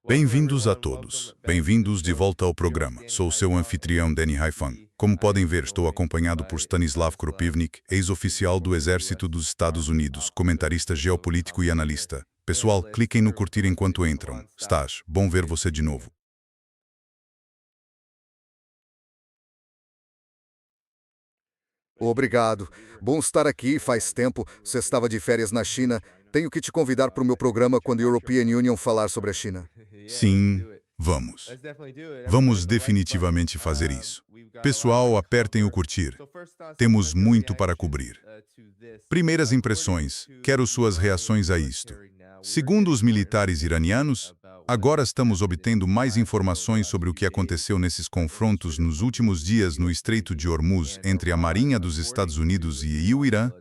Bem-vindos a todos. Bem-vindos de volta ao programa. Sou seu anfitrião, Danny Haifan. Como podem ver, estou acompanhado por Stanislav Kropivnik, ex-oficial do Exército dos Estados Unidos, comentarista geopolítico e analista. Pessoal, cliquem no curtir enquanto entram. Stas, bom ver você de novo. Obrigado. Bom estar aqui. Faz tempo. Você estava de férias na China. Tenho que te convidar para o meu programa quando a European Union falar sobre a China. Sim, vamos. Vamos definitivamente fazer isso. Pessoal, apertem o curtir. Temos muito para cobrir. Primeiras impressões. Quero suas reações a isto. Segundo os militares iranianos, agora estamos obtendo mais informações sobre o que aconteceu nesses confrontos nos últimos dias no Estreito de Hormuz entre a Marinha dos Estados Unidos e o Irã.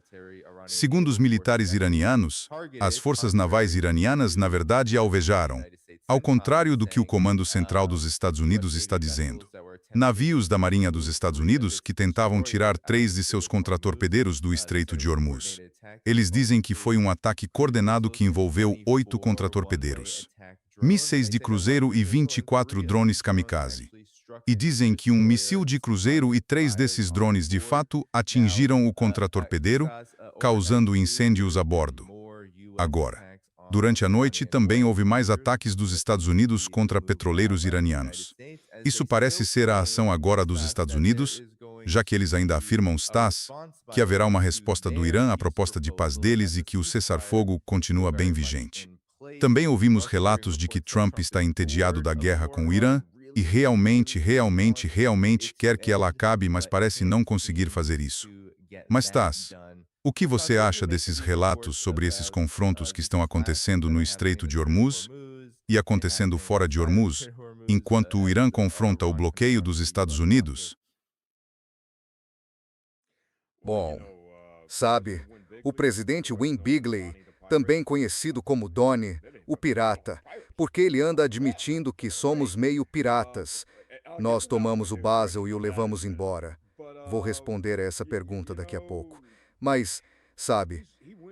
Segundo os militares iranianos, as forças navais iranianas, na verdade, alvejaram, ao contrário do que o Comando Central dos Estados Unidos está dizendo. Navios da Marinha dos Estados Unidos que tentavam tirar 3 de seus contratorpedeiros do Estreito de Hormuz. Eles dizem que foi um ataque coordenado que envolveu 8 contratorpedeiros, mísseis de cruzeiro e 24 drones kamikaze. E dizem que um míssil de cruzeiro e 3 desses drones de fato atingiram o contratorpedeiro, causando incêndios a bordo. Agora, durante a noite também houve mais ataques dos Estados Unidos contra petroleiros iranianos. Isso parece ser a ação agora dos Estados Unidos, já que eles ainda afirmam, Stas, que haverá uma resposta do Irã à proposta de paz deles e que o cessar-fogo continua bem vigente. Também ouvimos relatos de que Trump está entediado da guerra com o Irã e realmente quer que ela acabe, mas parece não conseguir fazer isso. Mas, Stas, o que você acha desses relatos sobre esses confrontos que estão acontecendo no Estreito de Hormuz e acontecendo fora de Hormuz, enquanto o Irã confronta o bloqueio dos Estados Unidos? Bom, sabe, o presidente Win Bigley, também conhecido como Donnie, o pirata, porque ele anda admitindo que somos meio piratas. Nós tomamos o Basel e o levamos embora. Vou responder a essa pergunta daqui a pouco. Mas, sabe,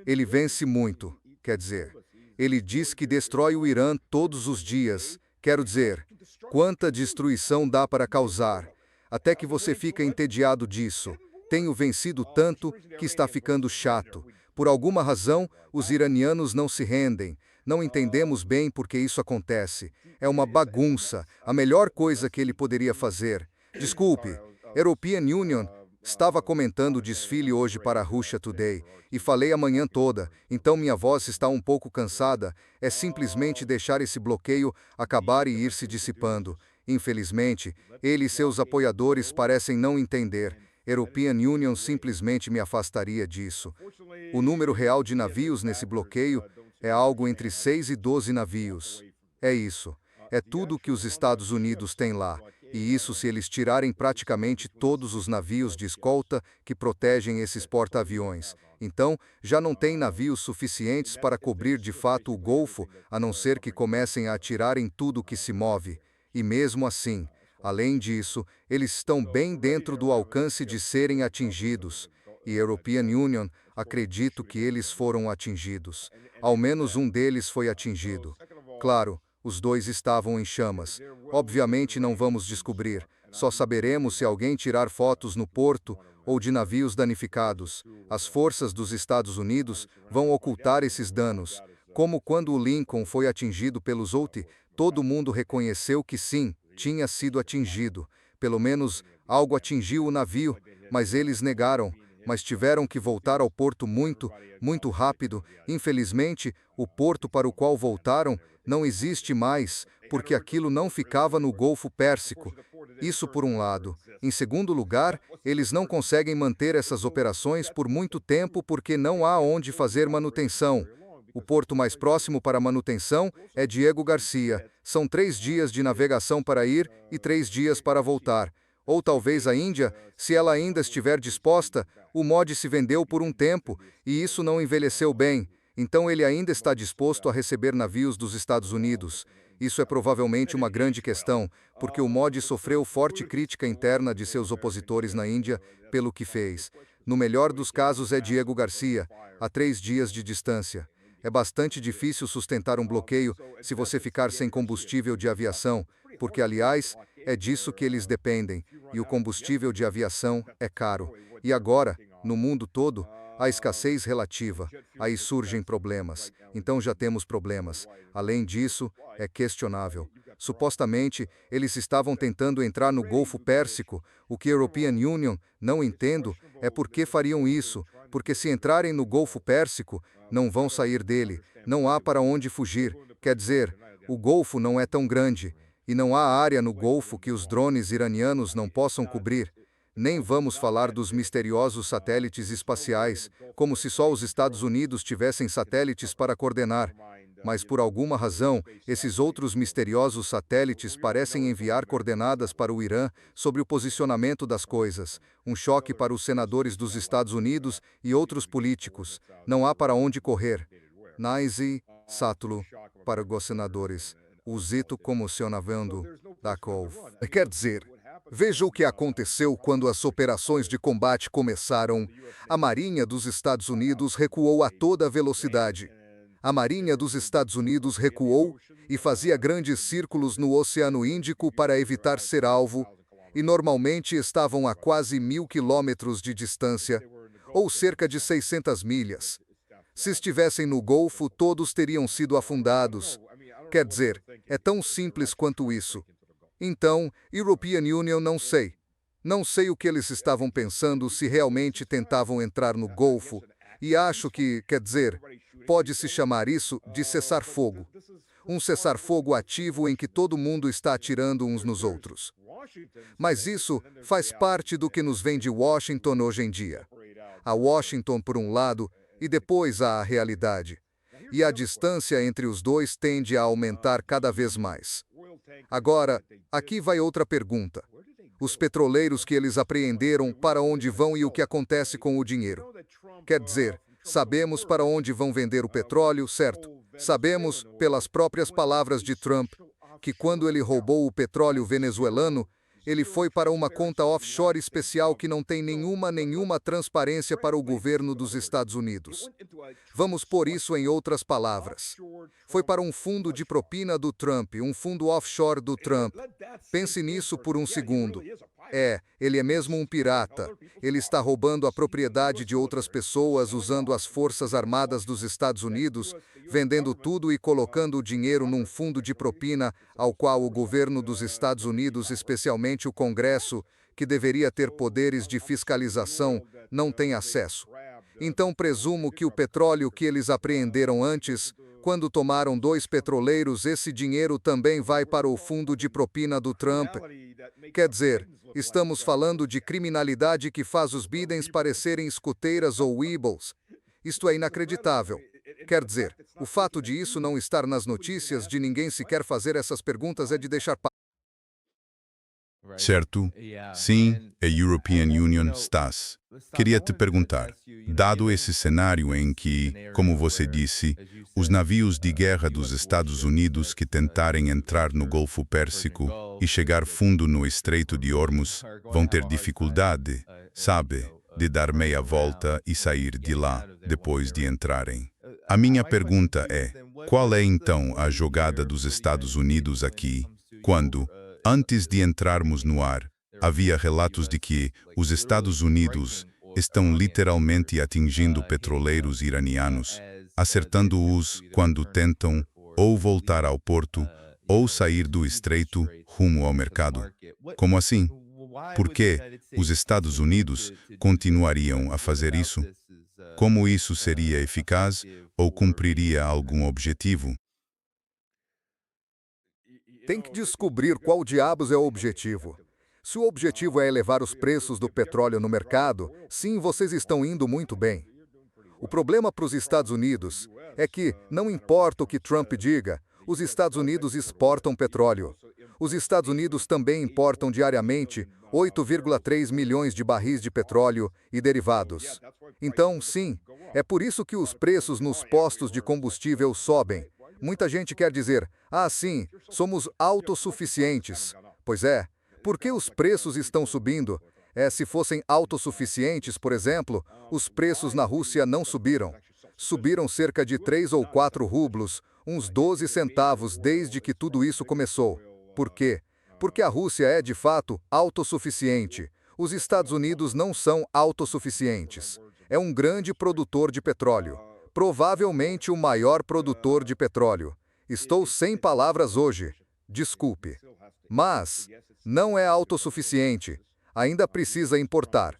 ele vence muito, quer dizer, ele diz que destrói o Irã todos os dias. Quero dizer, quanta destruição dá para causar, até que você fica entediado disso. Tenho vencido tanto que está ficando chato. Por alguma razão, os iranianos não se rendem. Não entendemos bem por que isso acontece. É uma bagunça. A melhor coisa que ele poderia fazer. Desculpe, European Union. Estava comentando o desfile hoje para a Russia Today e falei a manhã toda, então minha voz está um pouco cansada. É simplesmente deixar esse bloqueio acabar e ir se dissipando. Infelizmente, ele e seus apoiadores parecem não entender. European Union simplesmente me afastaria disso. O número real de navios nesse bloqueio é algo entre 6 e 12 navios. É isso. É tudo que os Estados Unidos têm lá. E isso se eles tirarem praticamente todos os navios de escolta que protegem esses porta-aviões. Então, já não tem navios suficientes para cobrir de fato o Golfo, a não ser que comecem a atirar em tudo que se move. E mesmo assim, além disso, eles estão bem dentro do alcance de serem atingidos. E European Union, acredito que eles foram atingidos. Ao menos um deles foi atingido. Claro, os dois estavam em chamas. Obviamente não vamos descobrir. Só saberemos se alguém tirar fotos no porto ou de navios danificados. As forças dos Estados Unidos vão ocultar esses danos. Como quando o Lincoln foi atingido pelos Houthi, todo mundo reconheceu que sim, tinha sido atingido. Pelo menos algo atingiu o navio, mas eles negaram. Mas tiveram que voltar ao porto muito rápido. Infelizmente, o porto para o qual voltaram não existe mais, porque aquilo não ficava no Golfo Pérsico. Isso por um lado. Em segundo lugar, eles não conseguem manter essas operações por muito tempo porque não há onde fazer manutenção. O porto mais próximo para manutenção é Diego Garcia. São 3 dias de navegação para ir e 3 dias para voltar. Ou talvez a Índia, se ela ainda estiver disposta, o mod se vendeu por um tempo e isso não envelheceu bem. Então ele ainda está disposto a receber navios dos Estados Unidos. Isso é provavelmente uma grande questão, porque o mod sofreu forte crítica interna de seus opositores na Índia pelo que fez. No melhor dos casos é Diego Garcia, a 3 dias de distância. É bastante difícil sustentar um bloqueio se você ficar sem combustível de aviação, porque, aliás, é disso que eles dependem, e o combustível de aviação é caro. E agora, no mundo todo, há escassez relativa, aí surgem problemas. Então já temos problemas. Além disso, é questionável. Supostamente, eles estavam tentando entrar no Golfo Pérsico. O que a European Union não entendo é por que fariam isso, porque se entrarem no Golfo Pérsico, não vão sair dele, não há para onde fugir. Quer dizer, o Golfo não é tão grande, e não há área no Golfo que os drones iranianos não possam cobrir. Nem vamos falar dos misteriosos satélites espaciais, como se só os Estados Unidos tivessem satélites para coordenar. Mas, por alguma razão, esses outros misteriosos satélites parecem enviar coordenadas para o Irã sobre o posicionamento das coisas. Um choque para os senadores dos Estados Unidos e outros políticos. Não há para onde correr. Naisi Sátulo, para os senadores. O Zito comocionando da Cove. Quer dizer, veja o que aconteceu quando as operações de combate começaram. A Marinha dos Estados Unidos recuou a toda velocidade. A Marinha dos Estados Unidos recuou e fazia grandes círculos no Oceano Índico para evitar ser alvo, e normalmente estavam a quase 1.000 quilômetros de distância, ou cerca de 600 milhas. Se estivessem no Golfo, todos teriam sido afundados. Quer dizer, é tão simples quanto isso. Então, European Union não sei. Não sei o que eles estavam pensando se realmente tentavam entrar no Golfo, e acho que, quer dizer, pode-se chamar isso de cessar-fogo. Um cessar-fogo ativo em que todo mundo está atirando uns nos outros. Mas isso faz parte do que nos vem de Washington hoje em dia. A Washington por um lado, e depois há a realidade. E a distância entre os dois tende a aumentar cada vez mais. Agora, aqui vai outra pergunta. Os petroleiros que eles apreenderam, para onde vão e o que acontece com o dinheiro? Quer dizer, sabemos para onde vão vender o petróleo, certo? Sabemos, pelas próprias palavras de Trump, que quando ele roubou o petróleo venezuelano, ele foi para uma conta offshore especial que não tem nenhuma transparência para o governo dos Estados Unidos. Vamos pôr isso em outras palavras. Foi para um fundo de propina do Trump, um fundo offshore do Trump. Pense nisso por um segundo. Ele é mesmo um pirata. Ele está roubando a propriedade de outras pessoas usando as Forças Armadas dos Estados Unidos, vendendo tudo e colocando o dinheiro num fundo de propina ao qual o governo dos Estados Unidos, especialmente o Congresso, que deveria ter poderes de fiscalização, não tem acesso. Então presumo que o petróleo que eles apreenderam antes, quando tomaram 2 petroleiros, esse dinheiro também vai para o fundo de propina do Trump. Quer dizer, estamos falando de criminalidade que faz os Bidens parecerem escuteiras ou weebles. Isto é inacreditável. Quer dizer, o fato de isso não estar nas notícias, de ninguém sequer fazer essas perguntas, é de deixar... Certo? Sim, a European Union Stas. Queria te perguntar, dado esse cenário em que, como você disse, os navios de guerra dos Estados Unidos que tentarem entrar no Golfo Pérsico e chegar fundo no Estreito de Hormuz vão ter dificuldade, sabe, de dar meia volta e sair de lá depois de entrarem. A minha pergunta é, qual é então a jogada dos Estados Unidos aqui, quando, antes de entrarmos no ar, havia relatos de que os Estados Unidos estão literalmente atingindo petroleiros iranianos, acertando-os quando tentam ou voltar ao porto ou sair do estreito rumo ao mercado? Como assim? Por que os Estados Unidos continuariam a fazer isso? Como isso seria eficaz ou cumpriria algum objetivo? Tem que descobrir qual diabos é o objetivo. Se o objetivo é elevar os preços do petróleo no mercado, sim, vocês estão indo muito bem. O problema para os Estados Unidos é que, não importa o que Trump diga, os Estados Unidos exportam petróleo. Os Estados Unidos também importam diariamente 8,3 milhões de barris de petróleo e derivados. Então, sim, é por isso que os preços nos postos de combustível sobem. Muita gente quer dizer, sim, somos autossuficientes. Pois é, por que os preços estão subindo? Se fossem autossuficientes, por exemplo, os preços na Rússia não subiram. subiram cerca de 3 ou 4 rublos, uns 12 centavos desde que tudo isso começou. Por quê? Porque a Rússia é, de fato, autossuficiente. Os Estados Unidos não são autossuficientes. É um grande produtor de petróleo. Provavelmente o maior produtor de petróleo. Estou sem palavras hoje. Desculpe. Mas não é autossuficiente. Ainda precisa importar.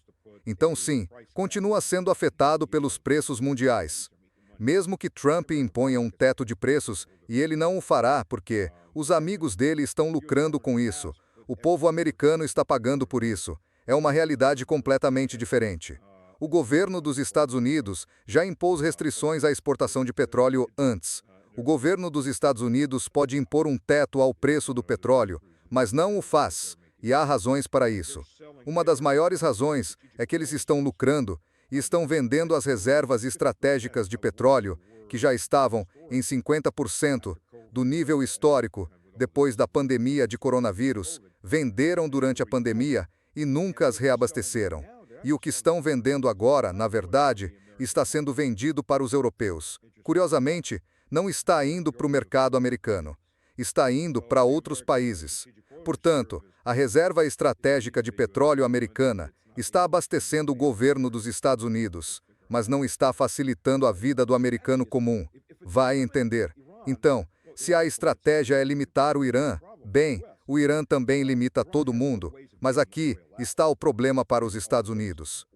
Então, sim, continua sendo afetado pelos preços mundiais. Mesmo que Trump imponha um teto de preços, e ele não o fará porque os amigos dele estão lucrando com isso. O povo americano está pagando por isso. É uma realidade completamente diferente. O governo dos Estados Unidos já impôs restrições à exportação de petróleo antes. O governo dos Estados Unidos pode impor um teto ao preço do petróleo, mas não o faz, e há razões para isso. Uma das maiores razões é que eles estão lucrando e estão vendendo as reservas estratégicas de petróleo, que já estavam em 50% do nível histórico depois da pandemia de coronavírus, venderam durante a pandemia e nunca as reabasteceram. E o que estão vendendo agora, na verdade, está sendo vendido para os europeus. Curiosamente, não está indo para o mercado americano. Está indo para outros países. Portanto, a reserva estratégica de petróleo americana está abastecendo o governo dos Estados Unidos, mas não está facilitando a vida do americano comum. Vai entender. Então, se a estratégia é limitar o Irã, bem, o Irã também limita todo mundo, mas aqui está o problema para os Estados Unidos.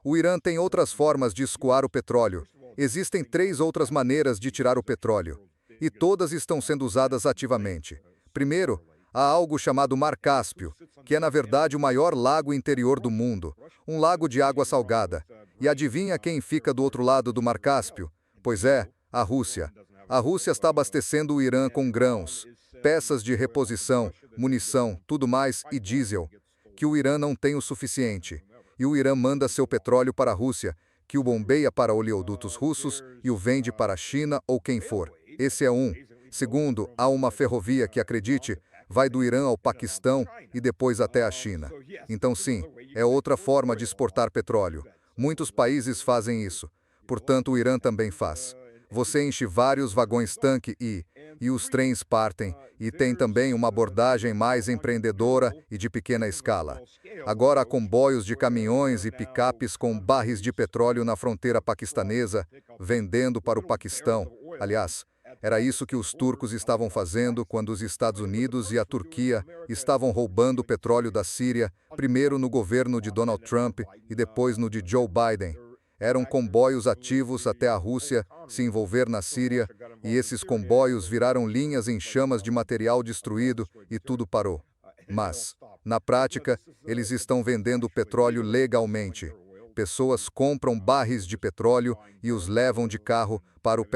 O Irã tem outras formas de escoar o petróleo. Existem 3 outras maneiras de tirar o petróleo, e todas estão sendo usadas ativamente. Primeiro, há algo chamado Mar Cáspio, que é na verdade o maior lago interior do mundo, um lago de água salgada. E adivinha quem fica do outro lado do Mar Cáspio? Pois é, a Rússia. A Rússia está abastecendo o Irã com grãos, peças de reposição, munição, tudo mais e diesel, que o Irã não tem o suficiente. E o Irã manda seu petróleo para a Rússia, que o bombeia para oleodutos russos e o vende para a China ou quem for. Esse é um. Segundo, há uma ferrovia que, acredite, vai do Irã ao Paquistão e depois até a China. Então, sim, é outra forma de exportar petróleo. Muitos países fazem isso. Portanto, o Irã também faz. Você enche vários vagões-tanque e os trens partem, e tem também uma abordagem mais empreendedora e de pequena escala. Agora há comboios de caminhões e picapes com barris de petróleo na fronteira paquistanesa, vendendo para o Paquistão. Aliás, era isso que os turcos estavam fazendo quando os Estados Unidos e a Turquia estavam roubando o petróleo da Síria, primeiro no governo de Donald Trump e depois no de Joe Biden. Eram comboios ativos até a Rússia se envolver na Síria, e esses comboios viraram linhas em chamas de material destruído e tudo parou. Mas, na prática, eles estão vendendo petróleo legalmente. Pessoas compram barris de petróleo e os levam de carro para o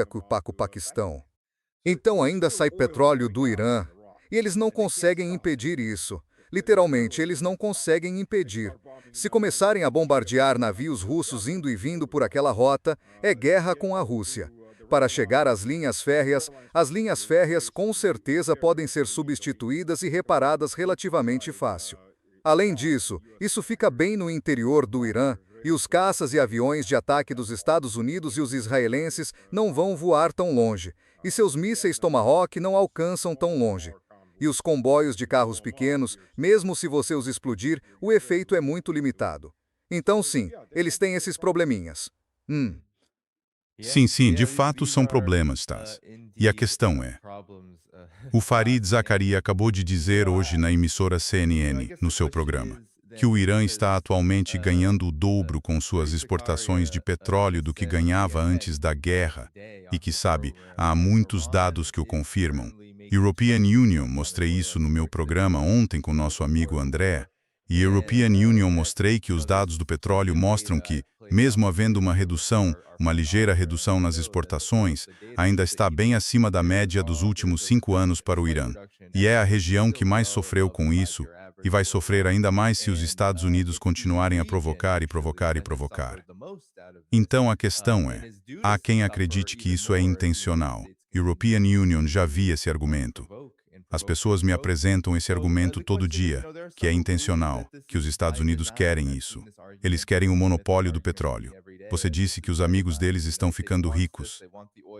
Paquistão. Então ainda sai petróleo do Irã, e eles não conseguem impedir isso. Literalmente, eles não conseguem impedir. Se começarem a bombardear navios russos indo e vindo por aquela rota, é guerra com a Rússia. Para chegar às linhas férreas com certeza podem ser substituídas e reparadas relativamente fácil. Além disso, isso fica bem no interior do Irã, e os caças e aviões de ataque dos Estados Unidos e os israelenses não vão voar tão longe, e seus mísseis Tomahawk não alcançam tão longe. E os comboios de carros pequenos, mesmo se você os explodir, o efeito é muito limitado. Então, sim, eles têm esses probleminhas. Sim, de fato são problemas, Taz. E a questão é, o Fareed Zakaria acabou de dizer hoje na emissora CNN, no seu programa, que o Irã está atualmente ganhando o dobro com suas exportações de petróleo do que ganhava antes da guerra, e que, sabe, há muitos dados que o confirmam. European Union, mostrei isso no meu programa ontem com nosso amigo André, e European Union mostrei que os dados do petróleo mostram que, mesmo havendo uma ligeira redução nas exportações, ainda está bem acima da média dos últimos 5 anos para o Irã. E é a região que mais sofreu com isso, e vai sofrer ainda mais se os Estados Unidos continuarem a provocar. Então a questão é, há quem acredite que isso é intencional. European Union já vi esse argumento. As pessoas me apresentam esse argumento todo dia, que é intencional, que os Estados Unidos querem isso. Eles querem o monopólio do petróleo. Você disse que os amigos deles estão ficando ricos.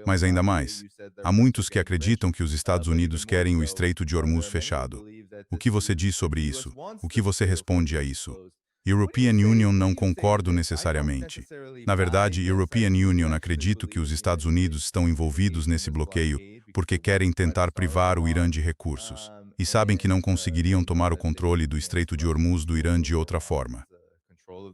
Mas ainda mais, há muitos que acreditam que os Estados Unidos querem o Estreito de Hormuz fechado. O que você diz sobre isso? O que você responde a isso? European Union não concordo necessariamente. Na verdade, European Union acredito que os Estados Unidos estão envolvidos nesse bloqueio porque querem tentar privar o Irã de recursos. E sabem que não conseguiriam tomar o controle do Estreito de Hormuz do Irã de outra forma.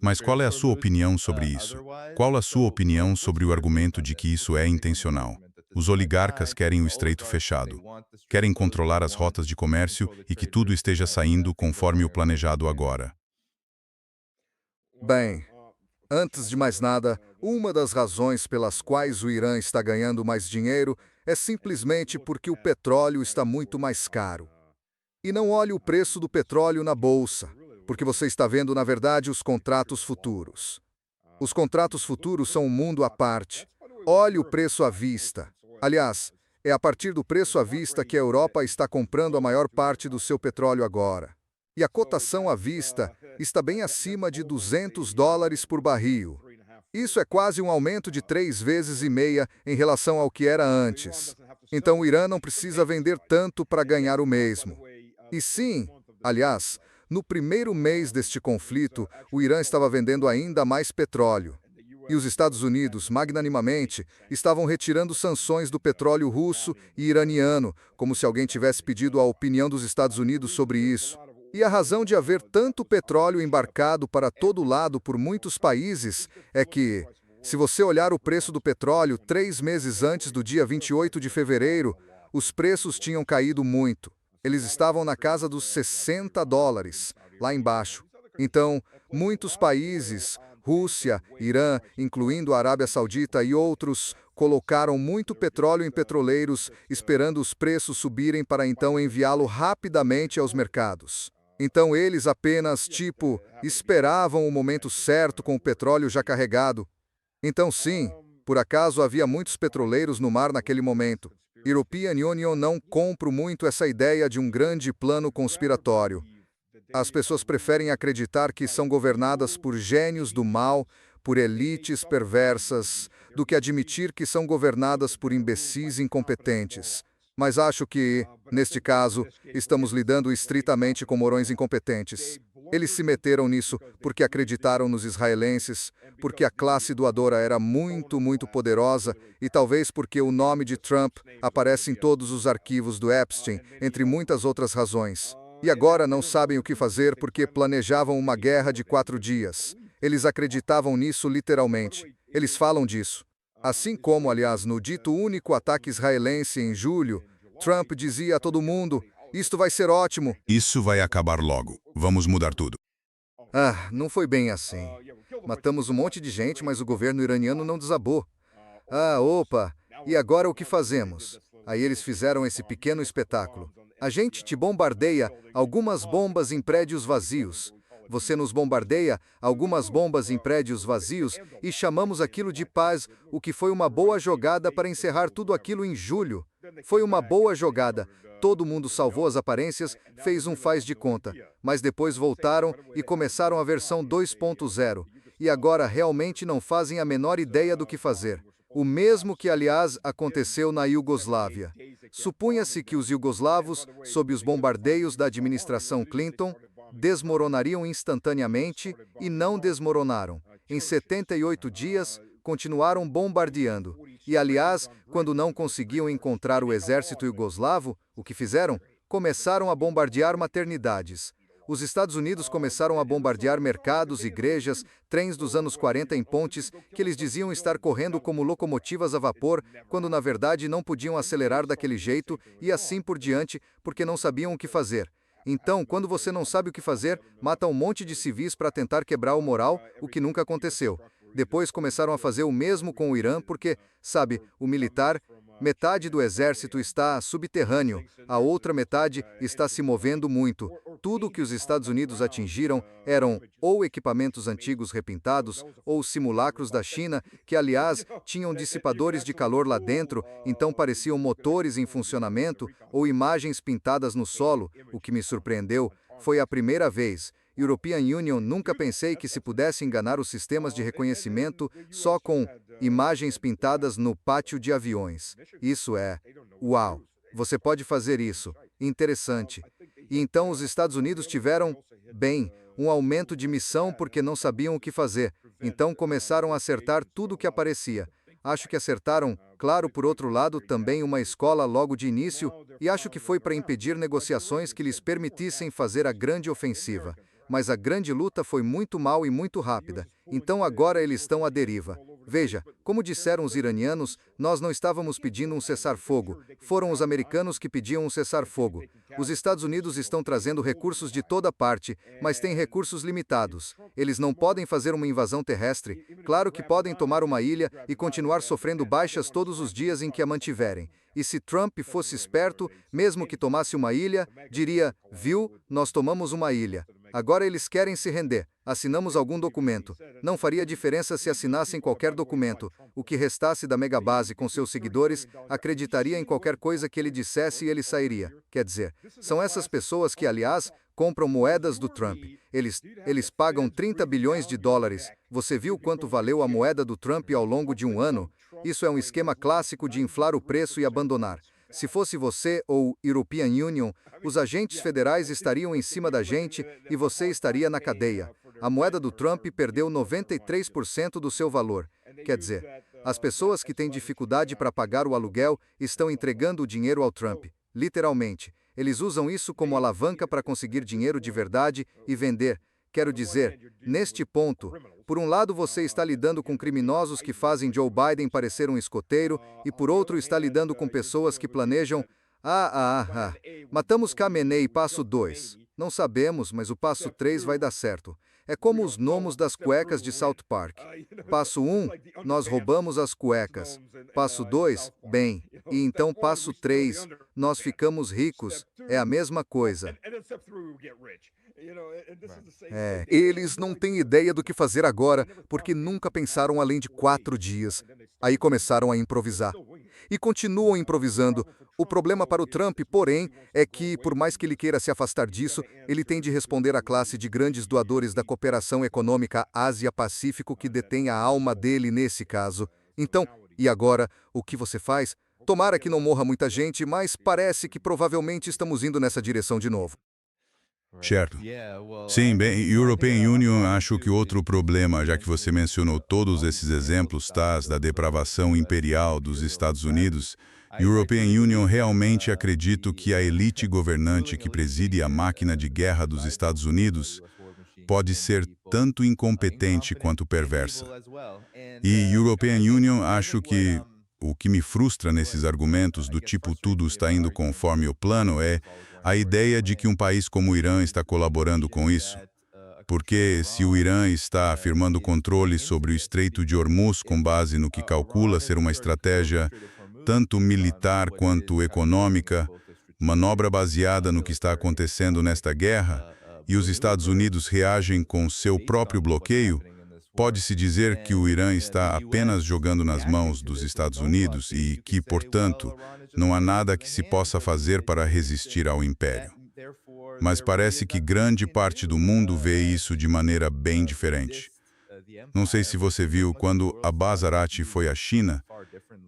Mas qual é a sua opinião sobre isso? Qual a sua opinião sobre o argumento de que isso é intencional? Os oligarcas querem o estreito fechado. Querem controlar as rotas de comércio e que tudo esteja saindo conforme o planejado agora. Bem, antes de mais nada, uma das razões pelas quais o Irã está ganhando mais dinheiro é simplesmente porque o petróleo está muito mais caro. E não olhe o preço do petróleo na bolsa, porque você está vendo, na verdade, os contratos futuros. Os contratos futuros são um mundo à parte. Olhe o preço à vista. Aliás, é a partir do preço à vista que a Europa está comprando a maior parte do seu petróleo agora. E a cotação à vista está bem acima de $200 por barril. Isso é quase um aumento de 3,5 vezes em relação ao que era antes. Então o Irã não precisa vender tanto para ganhar o mesmo. E sim, aliás, no primeiro mês deste conflito, o Irã estava vendendo ainda mais petróleo. E os Estados Unidos, magnanimamente, estavam retirando sanções do petróleo russo e iraniano, como se alguém tivesse pedido a opinião dos Estados Unidos sobre isso. E a razão de haver tanto petróleo embarcado para todo lado por muitos países é que, se você olhar o preço do petróleo 3 meses antes do dia 28 de fevereiro, os preços tinham caído muito. Eles estavam na casa dos $60, lá embaixo. Então, muitos países, Rússia, Irã, incluindo a Arábia Saudita e outros, colocaram muito petróleo em petroleiros, esperando os preços subirem para então enviá-lo rapidamente aos mercados. Então eles apenas, esperavam o momento certo com o petróleo já carregado. Então sim, por acaso havia muitos petroleiros no mar naquele momento. European Union não compro muito essa ideia de um grande plano conspiratório. As pessoas preferem acreditar que são governadas por gênios do mal, por elites perversas, do que admitir que são governadas por imbecis incompetentes. Mas acho que, neste caso, estamos lidando estritamente com morões incompetentes. Eles se meteram nisso porque acreditaram nos israelenses, porque a classe doadora era muito, muito poderosa e talvez porque o nome de Trump aparece em todos os arquivos do Epstein, entre muitas outras razões. E agora não sabem o que fazer porque planejavam uma guerra de 4 dias. Eles acreditavam nisso literalmente. Eles falam disso. Assim como, aliás, no dito único ataque israelense em julho, Trump dizia a todo mundo, isto vai ser ótimo. Isso vai acabar logo. Vamos mudar tudo. Não foi bem assim. Matamos um monte de gente, mas o governo iraniano não desabou. Opa, e agora o que fazemos? Aí eles fizeram esse pequeno espetáculo. A gente te bombardeia algumas bombas em prédios vazios. Você nos bombardeia algumas bombas em prédios vazios e chamamos aquilo de paz, o que foi uma boa jogada para encerrar tudo aquilo em julho. Foi uma boa jogada. Todo mundo salvou as aparências, fez um faz de conta. Mas depois voltaram e começaram a versão 2.0. E agora realmente não fazem a menor ideia do que fazer. O mesmo que, aliás, aconteceu na Iugoslávia. Supunha-se que os iugoslavos, sob os bombardeios da administração Clinton, desmoronariam instantaneamente e não desmoronaram. Em 78 dias, continuaram bombardeando. E, aliás, quando não conseguiam encontrar o exército iugoslavo, o que fizeram? Começaram a bombardear maternidades. Os Estados Unidos começaram a bombardear mercados, igrejas, trens dos anos 40 em pontes que eles diziam estar correndo como locomotivas a vapor, quando na verdade não podiam acelerar daquele jeito e assim por diante, porque não sabiam o que fazer. Então, quando você não sabe o que fazer, mata um monte de civis para tentar quebrar o moral, o que nunca aconteceu. Depois começaram a fazer o mesmo com o Irã porque, sabe, o militar, metade do exército está subterrâneo, a outra metade está se movendo muito. Tudo o que os Estados Unidos atingiram eram ou equipamentos antigos repintados ou simulacros da China, que aliás tinham dissipadores de calor lá dentro, então pareciam motores em funcionamento, ou imagens pintadas no solo. O que me surpreendeu foi a primeira vez, European Union, nunca pensei que se pudesse enganar os sistemas de reconhecimento só com imagens pintadas no pátio de aviões. Isso é... Uau! Você pode fazer isso. Interessante. E então os Estados Unidos tiveram, bem, um aumento de missão porque não sabiam o que fazer. Então começaram a acertar tudo o que aparecia. Acho que acertaram, claro, por outro lado, também uma escola logo de início, e acho que foi para impedir negociações que lhes permitissem fazer a grande ofensiva. Mas a grande luta foi muito mal e muito rápida. Então agora eles estão à deriva. Veja, como disseram os iranianos, nós não estávamos pedindo um cessar-fogo. Foram os americanos que pediam um cessar-fogo. Os Estados Unidos estão trazendo recursos de toda parte, mas têm recursos limitados. Eles não podem fazer uma invasão terrestre. Claro que podem tomar uma ilha e continuar sofrendo baixas todos os dias em que a mantiverem. E se Trump fosse esperto, mesmo que tomasse uma ilha, diria, viu, nós tomamos uma ilha. Agora eles querem se render. Assinamos algum documento. Não faria diferença se assinassem qualquer documento. O que restasse da megabase com seus seguidores acreditaria em qualquer coisa que ele dissesse e ele sairia. Quer dizer, são essas pessoas que, aliás, compram moedas do Trump. Eles pagam 30 bilhões de dólares. Você viu quanto valeu a moeda do Trump ao longo de um ano? Isso é um esquema clássico de inflar o preço e abandonar. Se fosse você ou European Union, os agentes federais estariam em cima da gente e você estaria na cadeia. A moeda do Trump perdeu 93% do seu valor. Quer dizer, as pessoas que têm dificuldade para pagar o aluguel estão entregando o dinheiro ao Trump. Literalmente. Eles usam isso como alavanca para conseguir dinheiro de verdade e vender. Quero dizer, neste ponto, por um lado você está lidando com criminosos que fazem Joe Biden parecer um escoteiro e por outro está lidando com pessoas que planejam matamos Khamenei, passo 2. Não sabemos, mas o passo 3 vai dar certo. É como os gnomos das cuecas de South Park. Passo 1, nós roubamos as cuecas. Passo 2, bem. E então passo 3, nós ficamos ricos. É a mesma coisa. Eles não têm ideia do que fazer agora, porque nunca pensaram além de 4 dias. Aí começaram a improvisar. E continuam improvisando. O problema para o Trump, porém, é que, por mais que ele queira se afastar disso, ele tem de responder à classe de grandes doadores da cooperação econômica Ásia-Pacífico que detém a alma dele nesse caso. Então, e agora, o que você faz? Tomara que não morra muita gente, mas parece que provavelmente estamos indo nessa direção de novo. Certo. Sim, bem, European Union, acho que outro problema, já que você mencionou todos esses exemplos, da depravação imperial dos Estados Unidos, European Union realmente acredito que a elite governante que preside a máquina de guerra dos Estados Unidos pode ser tanto incompetente quanto perversa. E European Union, acho que o que me frustra nesses argumentos do tipo tudo está indo conforme o plano é a ideia de que um país como o Irã está colaborando com isso. Porque se o Irã está afirmando controle sobre o Estreito de Hormuz com base no que calcula ser uma estratégia tanto militar quanto econômica, manobra baseada no que está acontecendo nesta guerra, e os Estados Unidos reagem com seu próprio bloqueio, pode-se dizer que o Irã está apenas jogando nas mãos dos Estados Unidos e que, portanto, não há nada que se possa fazer para resistir ao império. Mas parece que grande parte do mundo vê isso de maneira bem diferente. Não sei se você viu, quando Abbas Araqi foi à China,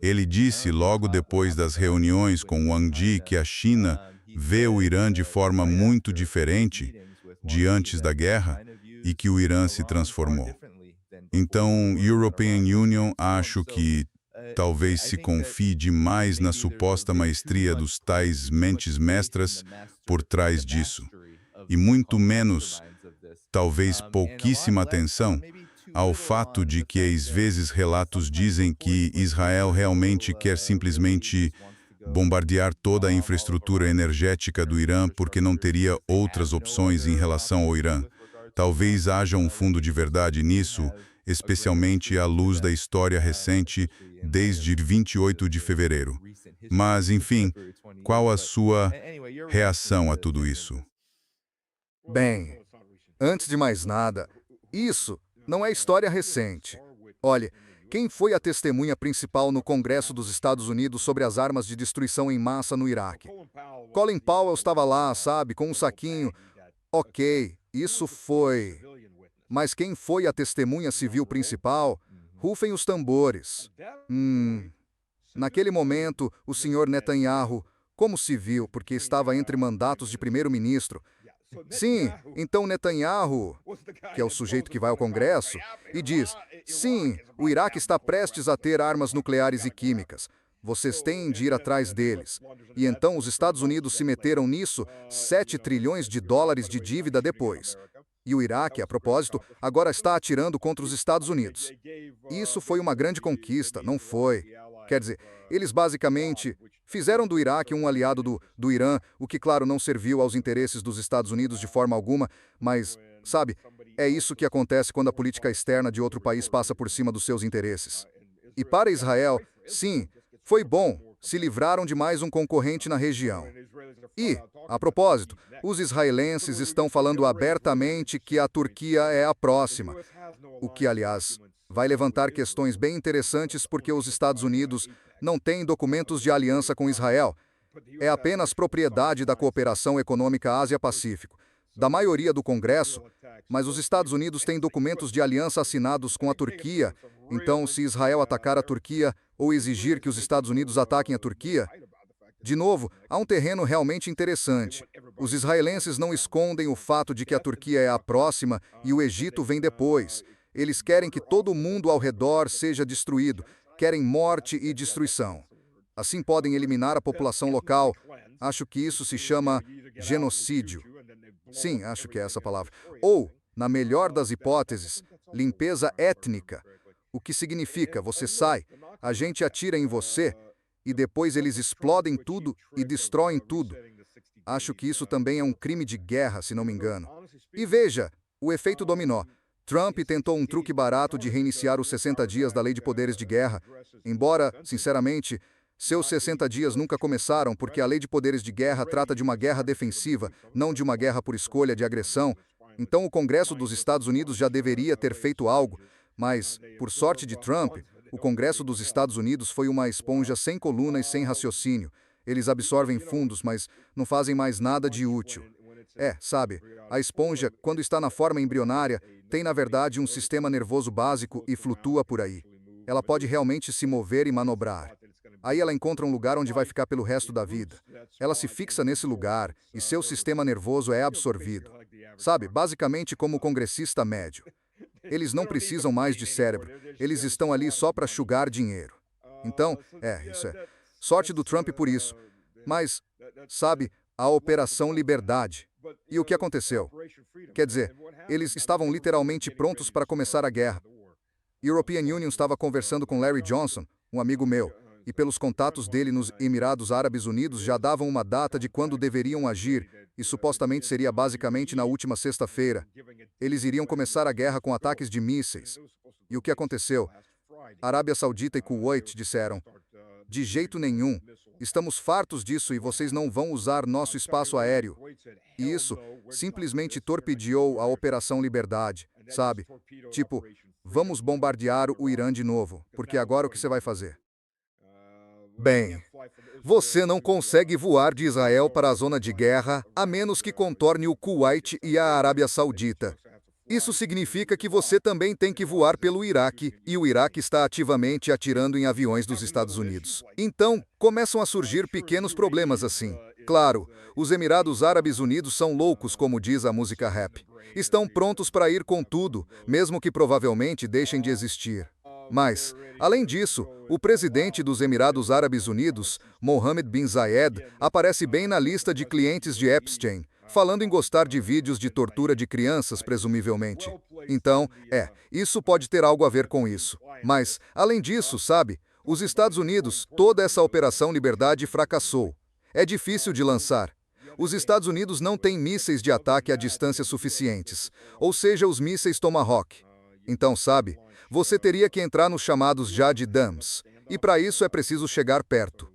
ele disse logo depois das reuniões com Wang Yi que a China vê o Irã de forma muito diferente de antes da guerra e que o Irã se transformou. Então, European Union, acho que talvez se confie demais na suposta maestria dos tais mentes mestras por trás disso, e muito menos, talvez pouquíssima atenção, ao fato de que às vezes relatos dizem que Israel realmente quer simplesmente bombardear toda a infraestrutura energética do Irã porque não teria outras opções em relação ao Irã. Talvez haja um fundo de verdade nisso, especialmente à luz da história recente desde 28 de fevereiro. Mas, enfim, qual a sua reação a tudo isso? Bem, antes de mais nada, isso não é história recente. Olhe, quem foi a testemunha principal no Congresso dos Estados Unidos sobre as armas de destruição em massa no Iraque? Colin Powell estava lá, sabe, com um saquinho. Ok, Isso foi... Mas quem foi a testemunha civil principal? Rufem os tambores. Naquele momento, o senhor Netanyahu, como civil, porque estava entre mandatos de primeiro-ministro. Sim, então Netanyahu, que é o sujeito que vai ao Congresso, e diz, sim, o Iraque está prestes a ter armas nucleares e químicas. Vocês têm de ir atrás deles. E então os Estados Unidos se meteram nisso, 7 trilhões de dólares de dívida depois. E o Iraque, a propósito, agora está atirando contra os Estados Unidos. Isso foi uma grande conquista, não foi? Quer dizer, eles basicamente fizeram do Iraque um aliado do Irã, o que, claro, não serviu aos interesses dos Estados Unidos de forma alguma, mas, sabe, é isso que acontece quando a política externa de outro país passa por cima dos seus interesses. E para Israel, sim, foi bom, se livraram de mais um concorrente na região. E, a propósito, os israelenses estão falando abertamente que a Turquia é a próxima, o que, aliás, vai levantar questões bem interessantes porque os Estados Unidos não têm documentos de aliança com Israel. É apenas propriedade da Cooperação Econômica Ásia-Pacífico, da maioria do Congresso, mas os Estados Unidos têm documentos de aliança assinados com a Turquia. Então, se Israel atacar a Turquia ou exigir que os Estados Unidos ataquem a Turquia, de novo, há um terreno realmente interessante. Os israelenses não escondem o fato de que a Turquia é a próxima e o Egito vem depois. Eles querem que todo mundo ao redor seja destruído, querem morte e destruição. Assim podem eliminar a população local. Acho que isso se chama genocídio. Sim, acho que é essa a palavra. Ou, na melhor das hipóteses, limpeza étnica. O que significa, você sai, a gente atira em você, e depois eles explodem tudo e destroem tudo. Acho que isso também é um crime de guerra, se não me engano. E veja, o efeito dominó. Trump tentou um truque barato de reiniciar os 60 dias da Lei de Poderes de Guerra, embora, sinceramente, seus 60 dias nunca começaram porque a Lei de Poderes de Guerra trata de uma guerra defensiva, não de uma guerra por escolha de agressão. Então o Congresso dos Estados Unidos já deveria ter feito algo, mas, por sorte de Trump, o Congresso dos Estados Unidos foi uma esponja sem coluna e sem raciocínio. Eles absorvem fundos, mas não fazem mais nada de útil. Sabe, a esponja, quando está na forma embrionária, tem na verdade um sistema nervoso básico e flutua por aí. Ela pode realmente se mover e manobrar. Aí ela encontra um lugar onde vai ficar pelo resto da vida. Ela se fixa nesse lugar e seu sistema nervoso é absorvido. Sabe, basicamente como o congressista médio. Eles não precisam mais de cérebro, eles estão ali só para sugar dinheiro. Então, isso é. Sorte do Trump por isso. Mas, sabe, a Operação Liberdade. E o que aconteceu? Quer dizer, eles estavam literalmente prontos para começar a guerra. European Union estava conversando com Larry Johnson, um amigo meu, e pelos contatos dele nos Emirados Árabes Unidos já davam uma data de quando deveriam agir, e supostamente seria basicamente na última sexta-feira. Eles iriam começar a guerra com ataques de mísseis. E o que aconteceu? Arábia Saudita e Kuwait disseram, de jeito nenhum, estamos fartos disso e vocês não vão usar nosso espaço aéreo. E isso simplesmente torpedeou a Operação Liberdade, sabe? Tipo, vamos bombardear o Irã de novo, porque agora o que você vai fazer? Bem, você não consegue voar de Israel para a zona de guerra a menos que contorne o Kuwait e a Arábia Saudita. Isso significa que você também tem que voar pelo Iraque, e o Iraque está ativamente atirando em aviões dos Estados Unidos. Então, começam a surgir pequenos problemas assim. Claro, os Emirados Árabes Unidos são loucos, como diz a música rap. Estão prontos para ir com tudo, mesmo que provavelmente deixem de existir. Mas, além disso, o presidente dos Emirados Árabes Unidos, Mohammed bin Zayed, aparece bem na lista de clientes de Epstein, falando em gostar de vídeos de tortura de crianças, presumivelmente. Então, isso pode ter algo a ver com isso. Mas, além disso, sabe, os Estados Unidos, toda essa Operação Liberdade fracassou. É difícil de lançar. Os Estados Unidos não têm mísseis de ataque à distância suficientes, ou seja, os mísseis Tomahawk. Então, sabe, você teria que entrar nos chamados JAD-DAMs, e para isso é preciso chegar perto.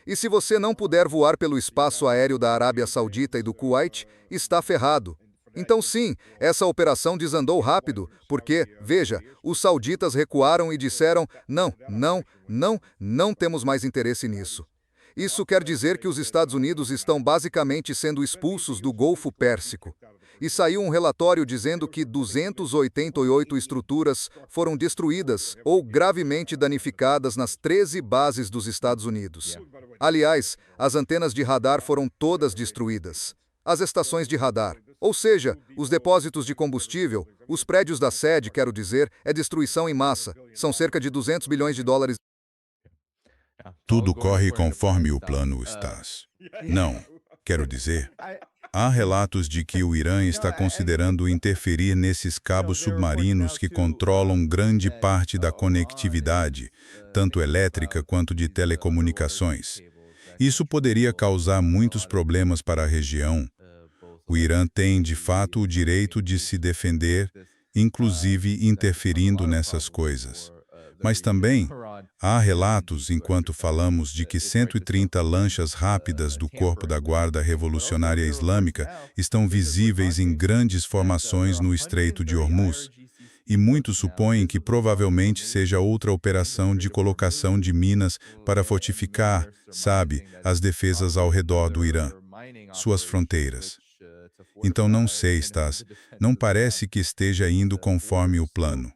E se você não puder voar pelo espaço aéreo da Arábia Saudita e do Kuwait, está ferrado. Então sim, essa operação desandou rápido, porque, veja, os sauditas recuaram e disseram, não temos mais interesse nisso. Isso quer dizer que os Estados Unidos estão basicamente sendo expulsos do Golfo Pérsico. e saiu um relatório dizendo que 288 estruturas foram destruídas ou gravemente danificadas nas 13 bases dos Estados Unidos. Aliás, as antenas de radar foram todas destruídas. As estações de radar, ou seja, os depósitos de combustível, os prédios da sede, quero dizer, é destruição em massa. São cerca de 200 bilhões de dólares. Tudo corre conforme o plano está. Não, quero dizer, há relatos de que o Irã está considerando interferir nesses cabos submarinos que controlam grande parte da conectividade, tanto elétrica quanto de telecomunicações. Isso poderia causar muitos problemas para a região. O Irã tem, de fato, o direito de se defender, inclusive interferindo nessas coisas. Mas também há relatos, enquanto falamos, de que 130 lanchas rápidas do Corpo da Guarda Revolucionária Islâmica estão visíveis em grandes formações no Estreito de Hormuz, e muitos supõem que provavelmente seja outra operação de colocação de minas para fortificar, sabe, as defesas ao redor do Irã, suas fronteiras. Então não sei, Stas, não parece que esteja indo conforme o plano.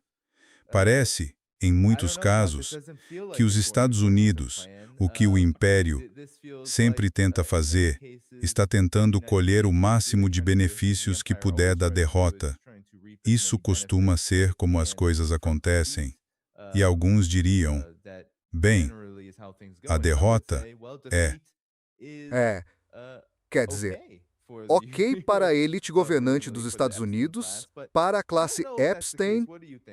Parece, em muitos casos, que os Estados Unidos, o que o Império sempre tenta fazer, está tentando colher o máximo de benefícios que puder da derrota. Isso costuma ser como as coisas acontecem. E alguns diriam, bem, a derrota Quer dizer, ok para a elite governante dos Estados Unidos, para a classe Epstein,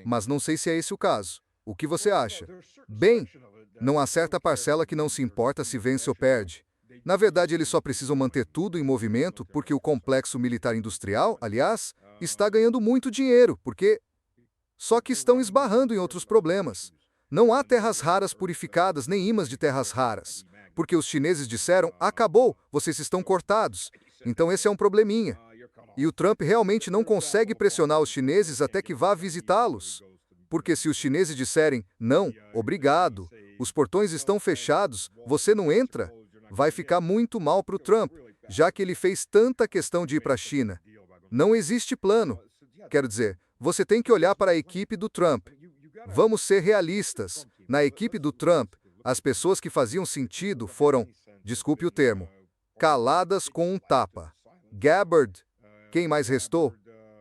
mas não sei se é esse o caso. O que você acha? Bem, não há certa parcela que não se importa se vence ou perde. Na verdade, eles só precisam manter tudo em movimento porque o complexo militar industrial, aliás, está ganhando muito dinheiro, porque só que estão esbarrando em outros problemas. Não há terras raras purificadas nem imãs de terras raras, porque os chineses disseram, acabou, vocês estão cortados. Então esse é um probleminha. E o Trump realmente não consegue pressionar os chineses até que vá visitá-los. Porque se os chineses disserem, não, obrigado, os portões estão fechados, você não entra, vai ficar muito mal para o Trump, já que ele fez tanta questão de ir para a China. Não existe plano. Quero dizer, você tem que olhar para a equipe do Trump. Vamos ser realistas. Na equipe do Trump, as pessoas que faziam sentido foram, desculpe o termo, caladas com um tapa. Gabbard. Quem mais restou?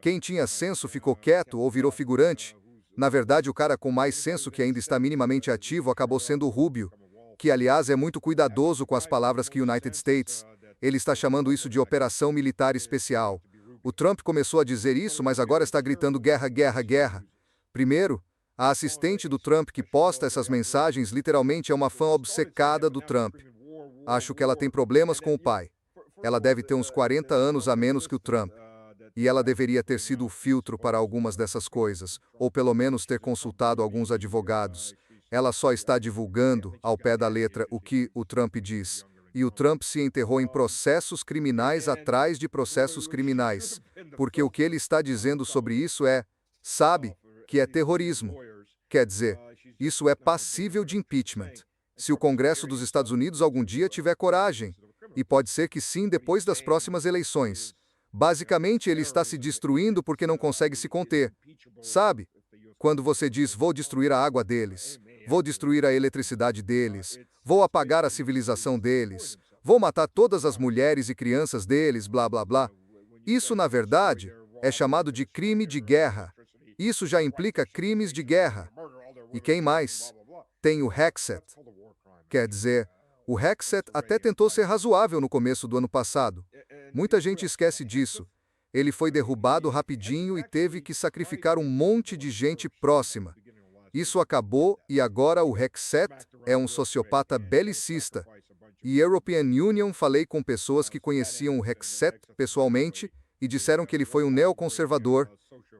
Quem tinha senso ficou quieto ou virou figurante? Na verdade, o cara com mais senso que ainda está minimamente ativo acabou sendo o Rubio, que, aliás, é muito cuidadoso com as palavras que United States. Ele está chamando isso de operação militar especial. O Trump começou a dizer isso, mas agora está gritando guerra, guerra, guerra. Primeiro, a assistente do Trump que posta essas mensagens literalmente é uma fã obcecada do Trump. Acho que ela tem problemas com o pai. Ela deve ter uns 40 anos a menos que o Trump. E ela deveria ter sido o filtro para algumas dessas coisas, ou pelo menos ter consultado alguns advogados. Ela só está divulgando, ao pé da letra, o que o Trump diz. E o Trump se enterrou em processos criminais atrás de processos criminais. Porque o que ele está dizendo sobre isso é, sabe, que é terrorismo. Quer dizer, isso é passível de impeachment. Se o Congresso dos Estados Unidos algum dia tiver coragem. E pode ser que sim depois das próximas eleições. Basicamente, ele está se destruindo porque não consegue se conter. Sabe? Quando você diz, vou destruir a água deles, vou destruir a eletricidade deles, vou apagar a civilização deles, vou matar todas as mulheres e crianças deles, blá blá blá. Isso, na verdade, é chamado de crime de guerra. Isso já implica crimes de guerra. E quem mais? Tem o Hexet. Quer dizer, o Hexet até tentou ser razoável no começo do ano passado. Muita gente esquece disso. Ele foi derrubado rapidinho e teve que sacrificar um monte de gente próxima. Isso acabou e agora o Hexet é um sociopata belicista. E European Union, falei com pessoas que conheciam o Hexet pessoalmente e disseram que ele foi um neoconservador.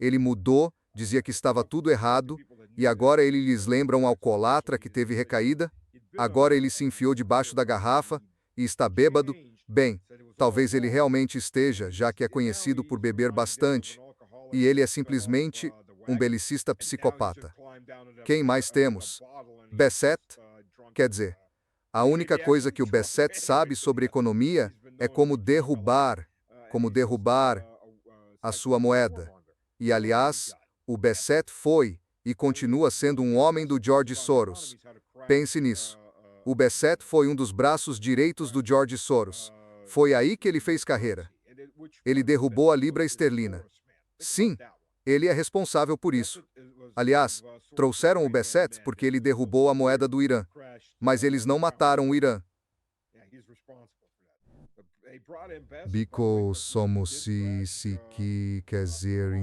Ele mudou, dizia que estava tudo errado, e agora ele lhes lembra um alcoólatra que teve recaída. Agora ele se enfiou debaixo da garrafa e está bêbado. Bem, talvez ele realmente esteja, já que é conhecido por beber bastante. E ele é simplesmente um belicista psicopata. Quem mais temos? Bassett? Quer dizer, a única coisa que o Bassett sabe sobre economia é como derrubar a sua moeda. E, aliás, o Bassett foi e continua sendo um homem do George Soros. Pense nisso. O Bassett foi um dos braços direitos do George Soros. Foi aí que ele fez carreira. Ele derrubou a libra esterlina. Sim, ele é responsável por isso. Aliás, trouxeram o Bassett porque ele derrubou a moeda do Irã. Mas eles não mataram o Irã. Because somos se que quer dizer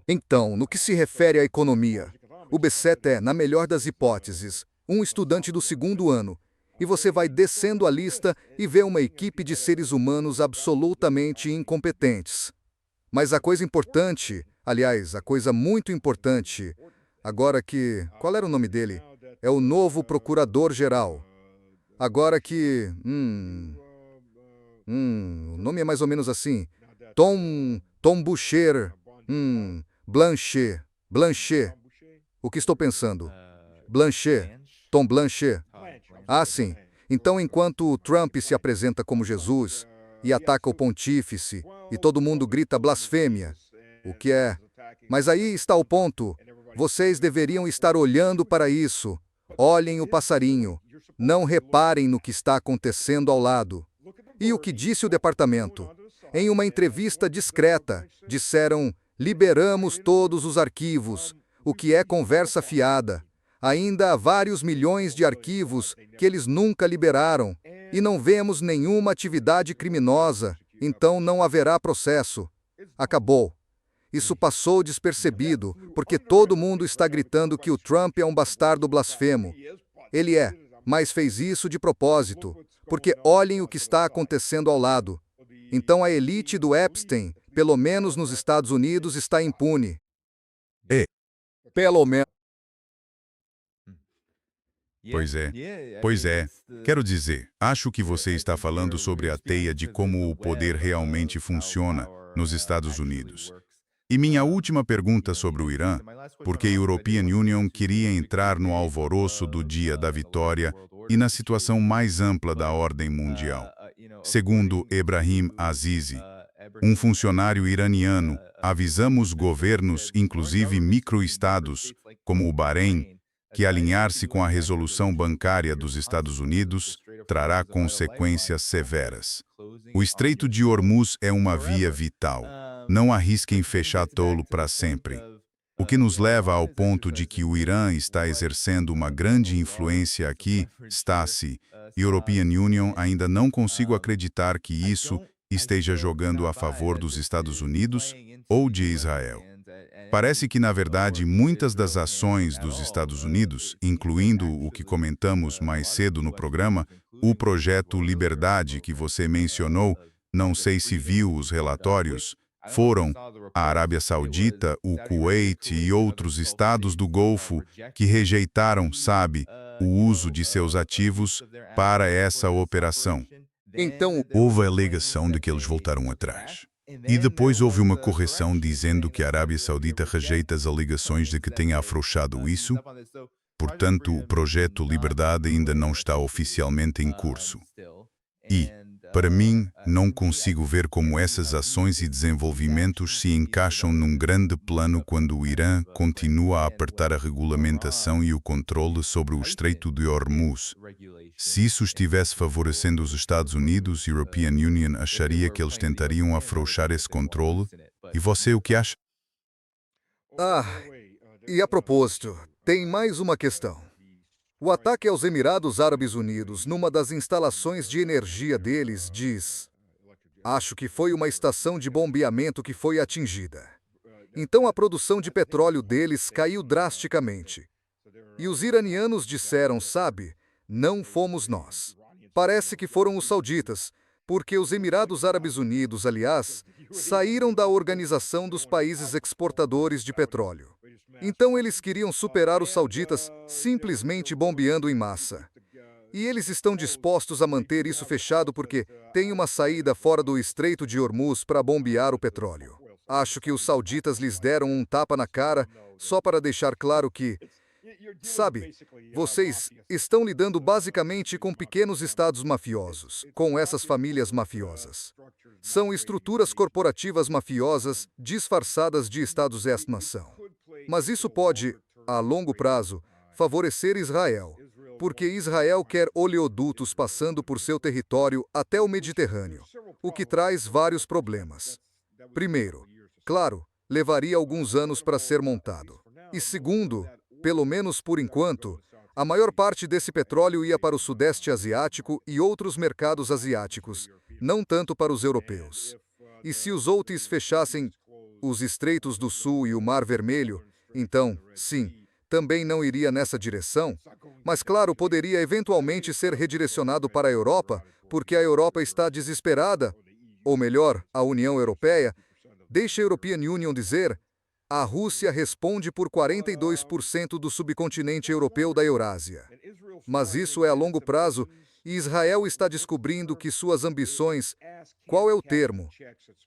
Então, no que se refere à economia, o Bassett é, na melhor das hipóteses, um estudante do segundo ano, e você vai descendo a lista e vê uma equipe de seres humanos absolutamente incompetentes. Mas a coisa importante, aliás, a coisa muito importante, agora que... Qual era o nome dele? É o novo procurador-geral. Agora que... o nome é mais ou menos assim. Tom Boucher. Blanchet. O que estou pensando? Blanchet. Tom Blanchet. Ah, sim. Então, enquanto o Trump se apresenta como Jesus e ataca o pontífice e todo mundo grita blasfêmia, o que é? Mas aí está o ponto. Vocês deveriam estar olhando para isso. Olhem o passarinho. Não reparem no que está acontecendo ao lado. E o que disse o departamento? Em uma entrevista discreta, disseram: liberamos todos os arquivos, o que é conversa fiada. Ainda há vários milhões de arquivos que eles nunca liberaram, e não vemos nenhuma atividade criminosa, então não haverá processo. Acabou. Isso passou despercebido, porque todo mundo está gritando que o Trump é um bastardo blasfemo. Ele é, mas fez isso de propósito, porque olhem o que está acontecendo ao lado. Então a elite do Epstein, pelo menos nos Estados Unidos, está impune. Pelo menos. Pois é. Quero dizer, acho que você está falando sobre a teia de como o poder realmente funciona nos Estados Unidos. E minha última pergunta sobre o Irã, porque a European Union queria entrar no alvoroço do dia da vitória e na situação mais ampla da ordem mundial. Segundo Ebrahim Azizi, um funcionário iraniano, avisamos governos, inclusive microestados, como o Bahrein, que alinhar-se com a resolução bancária dos Estados Unidos trará consequências severas. O Estreito de Hormuz é uma via vital. Não arrisquem fechar tolo para sempre. O que nos leva ao ponto de que o Irã está exercendo uma grande influência aqui, Stasi, European Union, ainda não consigo acreditar que isso esteja jogando a favor dos Estados Unidos ou de Israel. Parece que, na verdade, muitas das ações dos Estados Unidos, incluindo o que comentamos mais cedo no programa, o projeto Liberdade que você mencionou, não sei se viu os relatórios, foram a Arábia Saudita, o Kuwait e outros estados do Golfo que rejeitaram, o uso de seus ativos para essa operação. Então, Houve a alegação de que eles voltaram atrás. E depois houve uma correção dizendo que a Arábia Saudita rejeita as alegações de que tenha afrouxado isso. Portanto, o projeto Liberdade ainda não está oficialmente em curso. E, para mim, não consigo ver como essas ações e desenvolvimentos se encaixam num grande plano quando o Irã continua a apertar a regulamentação e o controle sobre o Estreito de Hormuz. Se isso estivesse favorecendo os Estados Unidos, a European Union acharia que eles tentariam afrouxar esse controle. E você o que acha? E a propósito, tem mais uma questão. O ataque aos Emirados Árabes Unidos, numa das instalações de energia deles, diz: acho que foi uma estação de bombeamento que foi atingida. Então a produção de petróleo deles caiu drasticamente. E os iranianos disseram, não fomos nós. Parece que foram os sauditas, porque os Emirados Árabes Unidos, aliás, saíram da Organização dos Países Exportadores de Petróleo. Então eles queriam superar os sauditas simplesmente bombeando em massa. E eles estão dispostos a manter isso fechado porque tem uma saída fora do Estreito de Hormuz para bombear o petróleo. Acho que os sauditas lhes deram um tapa na cara só para deixar claro que, vocês estão lidando basicamente com pequenos estados mafiosos, com essas famílias mafiosas. São estruturas corporativas mafiosas disfarçadas de Estados-nação. Mas isso pode, a longo prazo, favorecer Israel, porque Israel quer oleodutos passando por seu território até o Mediterrâneo, o que traz vários problemas. Primeiro, claro, levaria alguns anos para ser montado. E segundo, pelo menos por enquanto, a maior parte desse petróleo ia para o Sudeste Asiático e outros mercados asiáticos, não tanto para os europeus. E se os Houthis fechassem os Estreitos do Sul e o Mar Vermelho, então, sim, também não iria nessa direção, mas claro, poderia eventualmente ser redirecionado para a Europa, porque a Europa está desesperada, ou melhor, a União Europeia. Deixa a European Union dizer, a Rússia responde por 42% do subcontinente europeu da Eurásia. Mas isso é a longo prazo, e Israel está descobrindo que suas ambições... Qual é o termo?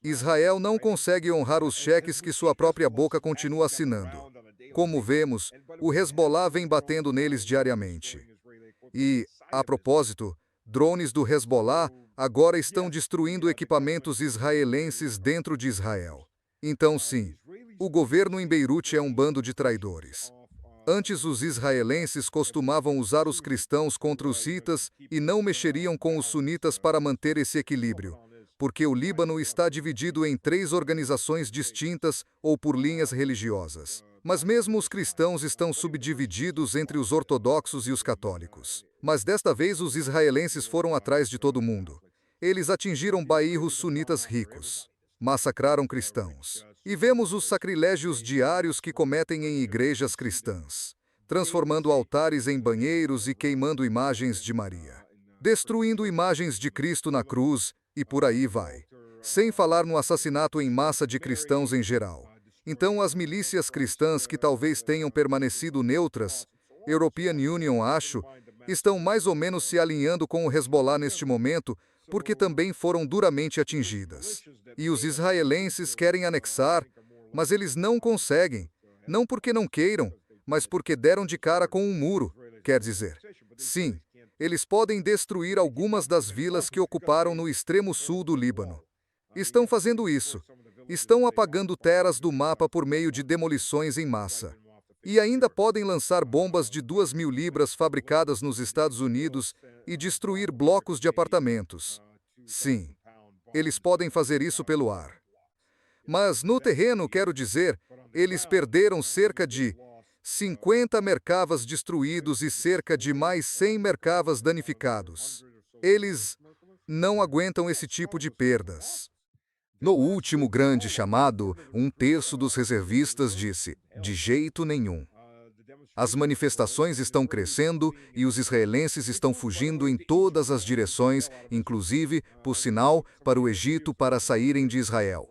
Israel não consegue honrar os cheques que sua própria boca continua assinando. Como vemos, o Hezbollah vem batendo neles diariamente. E, a propósito, drones do Hezbollah agora estão destruindo equipamentos israelenses dentro de Israel. Então, sim, o governo em Beirute é um bando de traidores. Antes, os israelenses costumavam usar os cristãos contra os xiitas e não mexeriam com os sunitas para manter esse equilíbrio, porque o Líbano está dividido em 3 organizações distintas ou por linhas religiosas. Mas mesmo os cristãos estão subdivididos entre os ortodoxos e os católicos. Mas desta vez os israelenses foram atrás de todo mundo. Eles atingiram bairros sunitas ricos, massacraram cristãos. E vemos os sacrilégios diários que cometem em igrejas cristãs, transformando altares em banheiros e queimando imagens de Maria, destruindo imagens de Cristo na cruz e por aí vai. Sem falar no assassinato em massa de cristãos em geral. Então as milícias cristãs que talvez tenham permanecido neutras, European Union acho, estão mais ou menos se alinhando com o Hezbollah neste momento, porque também foram duramente atingidas. E os israelenses querem anexar, mas eles não conseguem, não porque não queiram, mas porque deram de cara com um muro, quer dizer. Sim, eles podem destruir algumas das vilas que ocuparam no extremo sul do Líbano. Estão fazendo isso. Estão apagando terras do mapa por meio de demolições em massa. E ainda podem lançar bombas de 2.000 libras fabricadas nos Estados Unidos e destruir blocos de apartamentos. Sim, eles podem fazer isso pelo ar. Mas no terreno, quero dizer, eles perderam cerca de 50 mercavas destruídos e cerca de mais 100 mercavas danificados. Eles não aguentam esse tipo de perdas. No último grande chamado, 1/3 dos reservistas disse, de jeito nenhum. As manifestações estão crescendo e os israelenses estão fugindo em todas as direções, inclusive, por sinal, para o Egito para saírem de Israel.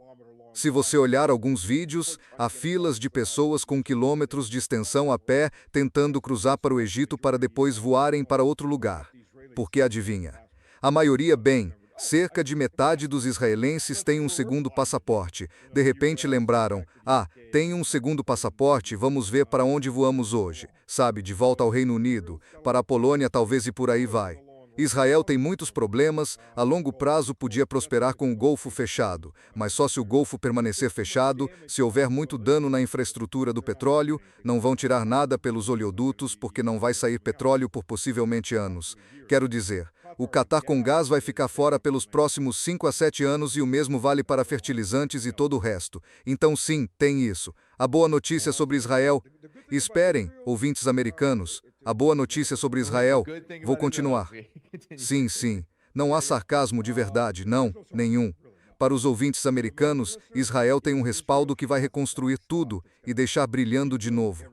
Se você olhar alguns vídeos, há filas de pessoas com quilômetros de extensão a pé tentando cruzar para o Egito para depois voarem para outro lugar. Porque adivinha? A maioria, bem, cerca de metade dos israelenses tem um segundo passaporte. De repente lembraram, tem um segundo passaporte, vamos ver para onde voamos hoje. Sabe, de volta ao Reino Unido, para a Polônia talvez e por aí vai. Israel tem muitos problemas, a longo prazo podia prosperar com o Golfo fechado, mas só se o Golfo permanecer fechado, se houver muito dano na infraestrutura do petróleo, não vão tirar nada pelos oleodutos porque não vai sair petróleo por possivelmente anos. Quero dizer, o Catar com gás vai ficar fora pelos próximos 5 a 7 anos e o mesmo vale para fertilizantes e todo o resto. Então sim, tem isso. A boa notícia sobre Israel... Esperem, ouvintes americanos, a boa notícia sobre Israel... Vou continuar. Sim, não há sarcasmo de verdade, não, nenhum. Para os ouvintes americanos, Israel tem um respaldo que vai reconstruir tudo e deixar brilhando de novo.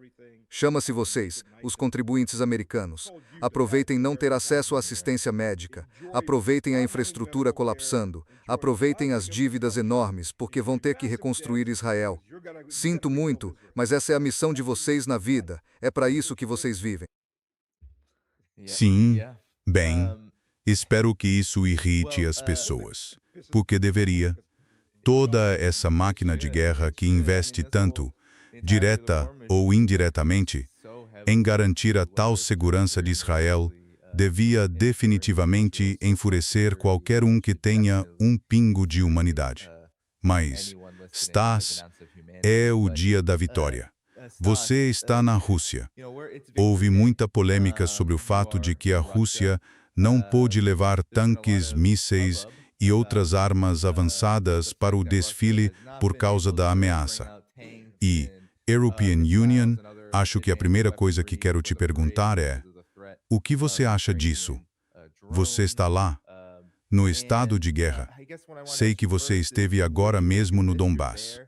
Chama-se vocês, os contribuintes americanos. Aproveitem não ter acesso à assistência médica. Aproveitem a infraestrutura colapsando. Aproveitem as dívidas enormes, porque vão ter que reconstruir Israel. Sinto muito, mas essa é a missão de vocês na vida. É para isso que vocês vivem. Sim, bem, espero que isso irrite as pessoas, porque deveria. Toda essa máquina de guerra que investe tanto, direta ou indiretamente, em garantir a tal segurança de Israel, devia definitivamente enfurecer qualquer um que tenha um pingo de humanidade. Mas, Stas, é o dia da vitória. Você está na Rússia. Houve muita polêmica sobre o fato de que a Rússia não pôde levar tanques, mísseis e outras armas avançadas para o desfile por causa da ameaça. E, European Union, acho que a primeira coisa que quero te perguntar é: o que você acha disso? Você está lá, no estado de guerra. Sei que você esteve agora mesmo no Donbass.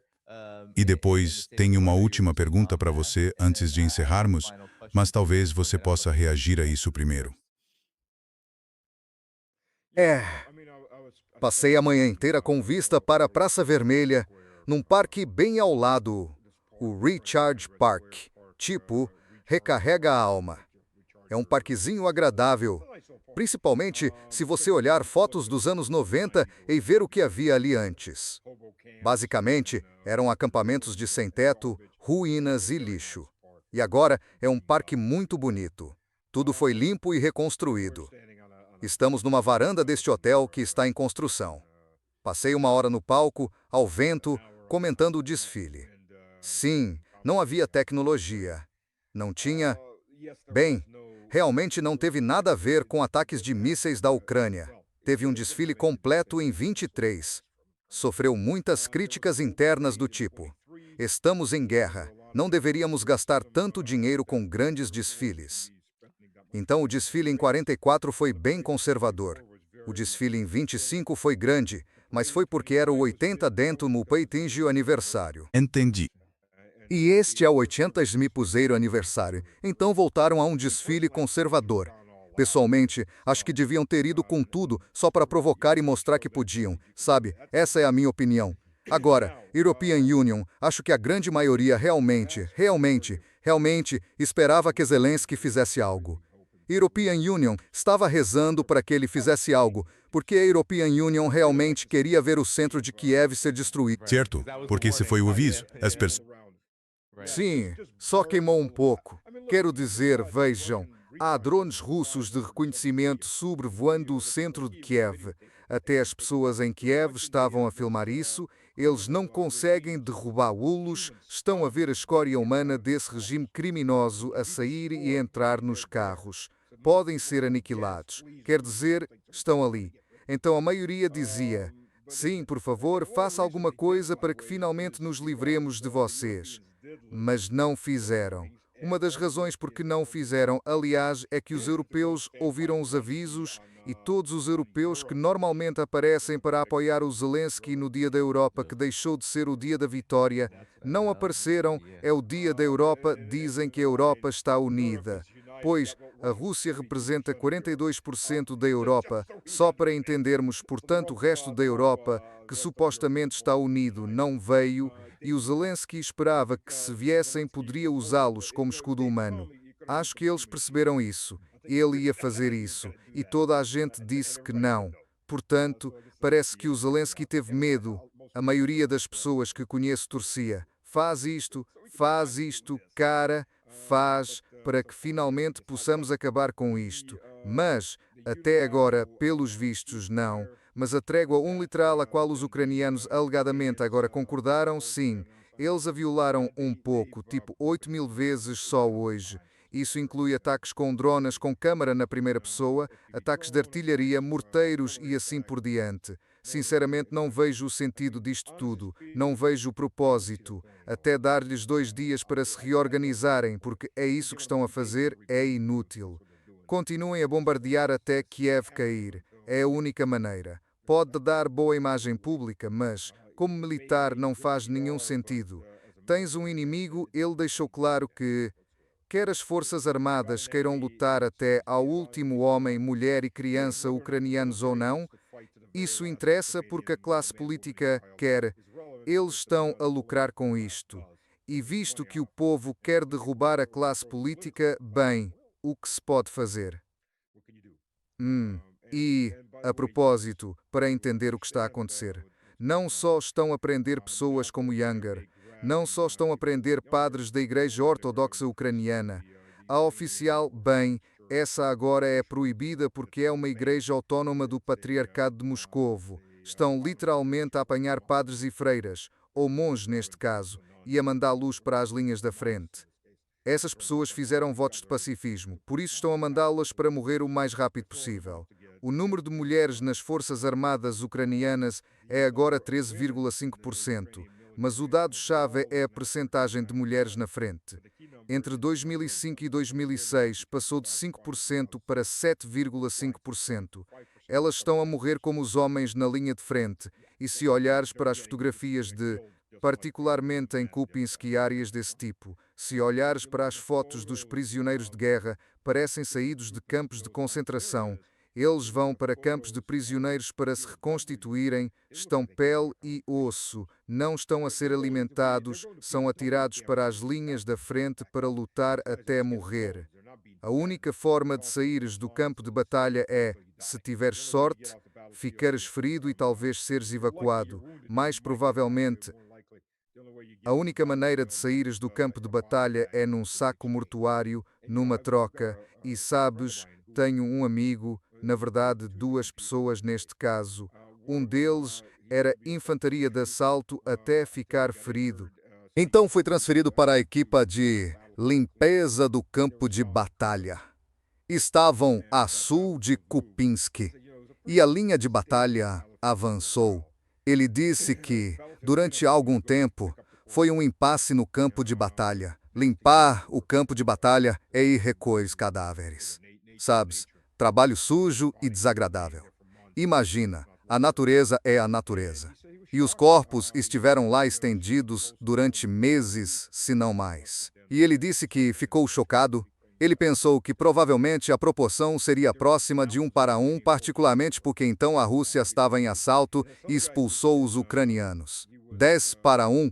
E depois, tenho uma última pergunta para você antes de encerrarmos, mas talvez você possa reagir a isso primeiro. Passei a manhã inteira com vista para a Praça Vermelha, num parque bem ao lado, o Recharge Park, tipo, recarrega a alma. É um parquezinho agradável, principalmente se você olhar fotos dos anos 90 e ver o que havia ali antes. Basicamente, eram acampamentos de sem-teto, ruínas e lixo. E agora é um parque muito bonito. Tudo foi limpo e reconstruído. Estamos numa varanda deste hotel que está em construção. Passei uma hora no palco, ao vento, comentando o desfile. Sim, não havia tecnologia. Não tinha... Bem, realmente não teve nada a ver com ataques de mísseis da Ucrânia. Teve um desfile completo em 23. Sofreu muitas críticas internas do tipo: estamos em guerra, não deveríamos gastar tanto dinheiro com grandes desfiles. Então o desfile em 44 foi bem conservador. O desfile em 25 foi grande, mas foi porque era o 80º Peitingio aniversário. Entendi. E este é o 80º aniversário, então voltaram a um desfile conservador. Pessoalmente, acho que deviam ter ido com tudo só para provocar e mostrar que podiam, sabe? Essa é a minha opinião. Agora, European Union, acho que a grande maioria realmente esperava que Zelensky fizesse algo. European Union estava rezando para que ele fizesse algo, porque a European Union realmente queria ver o centro de Kiev ser destruído. Certo, porque esse foi o aviso. As pessoas... Sim, só queimou um pouco. Quero dizer, vejam, há drones russos de reconhecimento sobrevoando o centro de Kiev. Até as pessoas em Kiev estavam a filmar isso. Eles não conseguem derrubá-los, estão a ver a escória humana desse regime criminoso a sair e a entrar nos carros. Podem ser aniquilados. Quer dizer, estão ali. Então a maioria dizia: sim, por favor, faça alguma coisa para que finalmente nos livremos de vocês. Mas não fizeram. Uma das razões por que não fizeram, aliás, é que os europeus ouviram os avisos e todos os europeus que normalmente aparecem para apoiar o Zelensky no Dia da Europa, que deixou de ser o Dia da Vitória, não apareceram. É o Dia da Europa, dizem que a Europa está unida. Pois a Rússia representa 42% da Europa, só para entendermos, portanto, o resto da Europa, que supostamente está unido, não veio, e o Zelensky esperava que, se viessem, poderia usá-los como escudo humano. Acho que eles perceberam isso. Ele ia fazer isso, e toda a gente disse que não. Portanto, parece que o Zelensky teve medo. A maioria das pessoas que conheço torcia: faz isto, cara, faz, para que finalmente possamos acabar com isto. Mas, até agora, pelos vistos, não. Mas a trégua unilateral a qual os ucranianos alegadamente agora concordaram, sim. Eles a violaram um pouco, tipo 8.000 vezes só hoje. Isso inclui ataques com drones com câmara na primeira pessoa, ataques de artilharia, morteiros e assim por diante. Sinceramente, não vejo o sentido disto tudo. Não vejo o propósito. Até dar-lhes 2 dias para se reorganizarem, porque é isso que estão a fazer, é inútil. Continuem a bombardear até Kiev cair. É a única maneira. Pode dar boa imagem pública, mas, como militar, não faz nenhum sentido. Tens um inimigo, ele deixou claro que, quer as forças armadas queiram lutar até ao último homem, mulher e criança ucranianos ou não, isso interessa porque a classe política quer. Eles estão a lucrar com isto. E visto que o povo quer derrubar a classe política, bem, o que se pode fazer? E, a propósito, para entender o que está a acontecer, não só estão a prender pessoas como Younger, não só estão a prender padres da Igreja Ortodoxa Ucraniana, a oficial, bem, Essa agora é proibida porque é uma igreja autônoma do Patriarcado de Moscovo. Estão literalmente a apanhar padres e freiras, ou monges neste caso, e a mandá-los para as linhas da frente. Essas pessoas fizeram votos de pacifismo, por isso estão a mandá-las para morrer o mais rápido possível. O número de mulheres nas Forças Armadas ucranianas é agora 13,5%, mas o dado-chave é a percentagem de mulheres na frente. Entre 2005 e 2006 passou de 5% para 7,5%. Elas estão a morrer como os homens na linha de frente, e se olhares para as fotografias particularmente em Kupiansk e áreas desse tipo, se olhares para as fotos dos prisioneiros de guerra, parecem saídos de campos de concentração. Eles vão para campos de prisioneiros para se reconstituírem, estão pele e osso, não estão a ser alimentados, são atirados para as linhas da frente para lutar até morrer. A única forma de saíres do campo de batalha é, se tiveres sorte, ficares ferido e talvez seres evacuado. Mais provavelmente, a única maneira de saíres do campo de batalha é num saco mortuário, numa troca, e sabes, tenho um amigo, na verdade duas pessoas neste caso. Um deles era infantaria de assalto até ficar ferido. Então foi transferido para a equipa de limpeza do campo de batalha. Estavam a sul de Kupiansk e a linha de batalha avançou. Ele disse que, durante algum tempo, foi um impasse no campo de batalha. Limpar o campo de batalha é ir recolher os cadáveres. Sabes, trabalho sujo e desagradável. Imagina, a natureza é a natureza. E os corpos estiveram lá estendidos durante meses, se não mais. E ele disse que ficou chocado. Ele pensou que provavelmente a proporção seria próxima de 1 para 1, particularmente porque então a Rússia estava em assalto e expulsou os ucranianos. 10 para 1.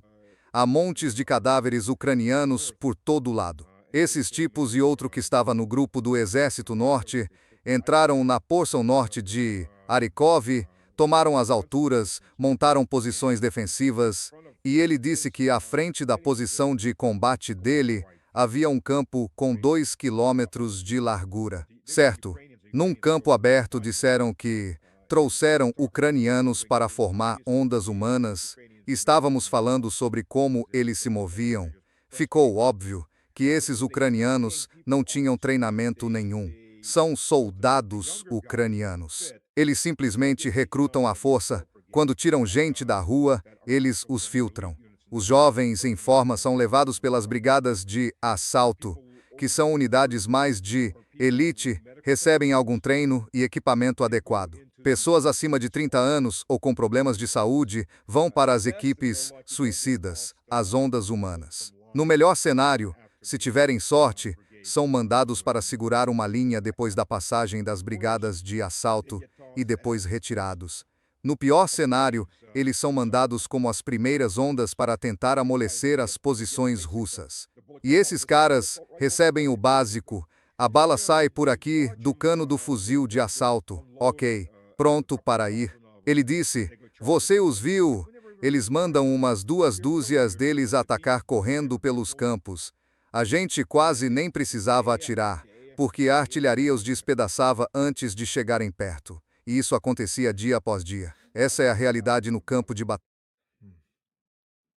Há montes de cadáveres ucranianos por todo lado. Esses tipos e outro que estava no grupo do Exército Norte entraram na porção norte de Harkov, tomaram as alturas, montaram posições defensivas, e ele disse que à frente da posição de combate dele havia um campo com 2 quilômetros de largura. Certo, num campo aberto disseram que trouxeram ucranianos para formar ondas humanas. Estávamos falando sobre como eles se moviam. Ficou óbvio que esses ucranianos não tinham treinamento nenhum. São soldados ucranianos. Eles simplesmente recrutam à força. Quando tiram gente da rua, eles os filtram. Os jovens em forma são levados pelas brigadas de assalto, que são unidades mais de elite, recebem algum treino e equipamento adequado. Pessoas acima de 30 anos ou com problemas de saúde vão para as equipes suicidas, as ondas humanas. No melhor cenário, se tiverem sorte, são mandados para segurar uma linha depois da passagem das brigadas de assalto e depois retirados. No pior cenário, eles são mandados como as primeiras ondas para tentar amolecer as posições russas. E esses caras recebem o básico. A bala sai por aqui do cano do fuzil de assalto. Ok, pronto para ir. Ele disse, você os viu? Eles mandam umas 2 dúzias deles atacar correndo pelos campos. A gente quase nem precisava atirar, porque a artilharia os despedaçava antes de chegarem perto. E isso acontecia dia após dia. Essa é a realidade no campo de batalha.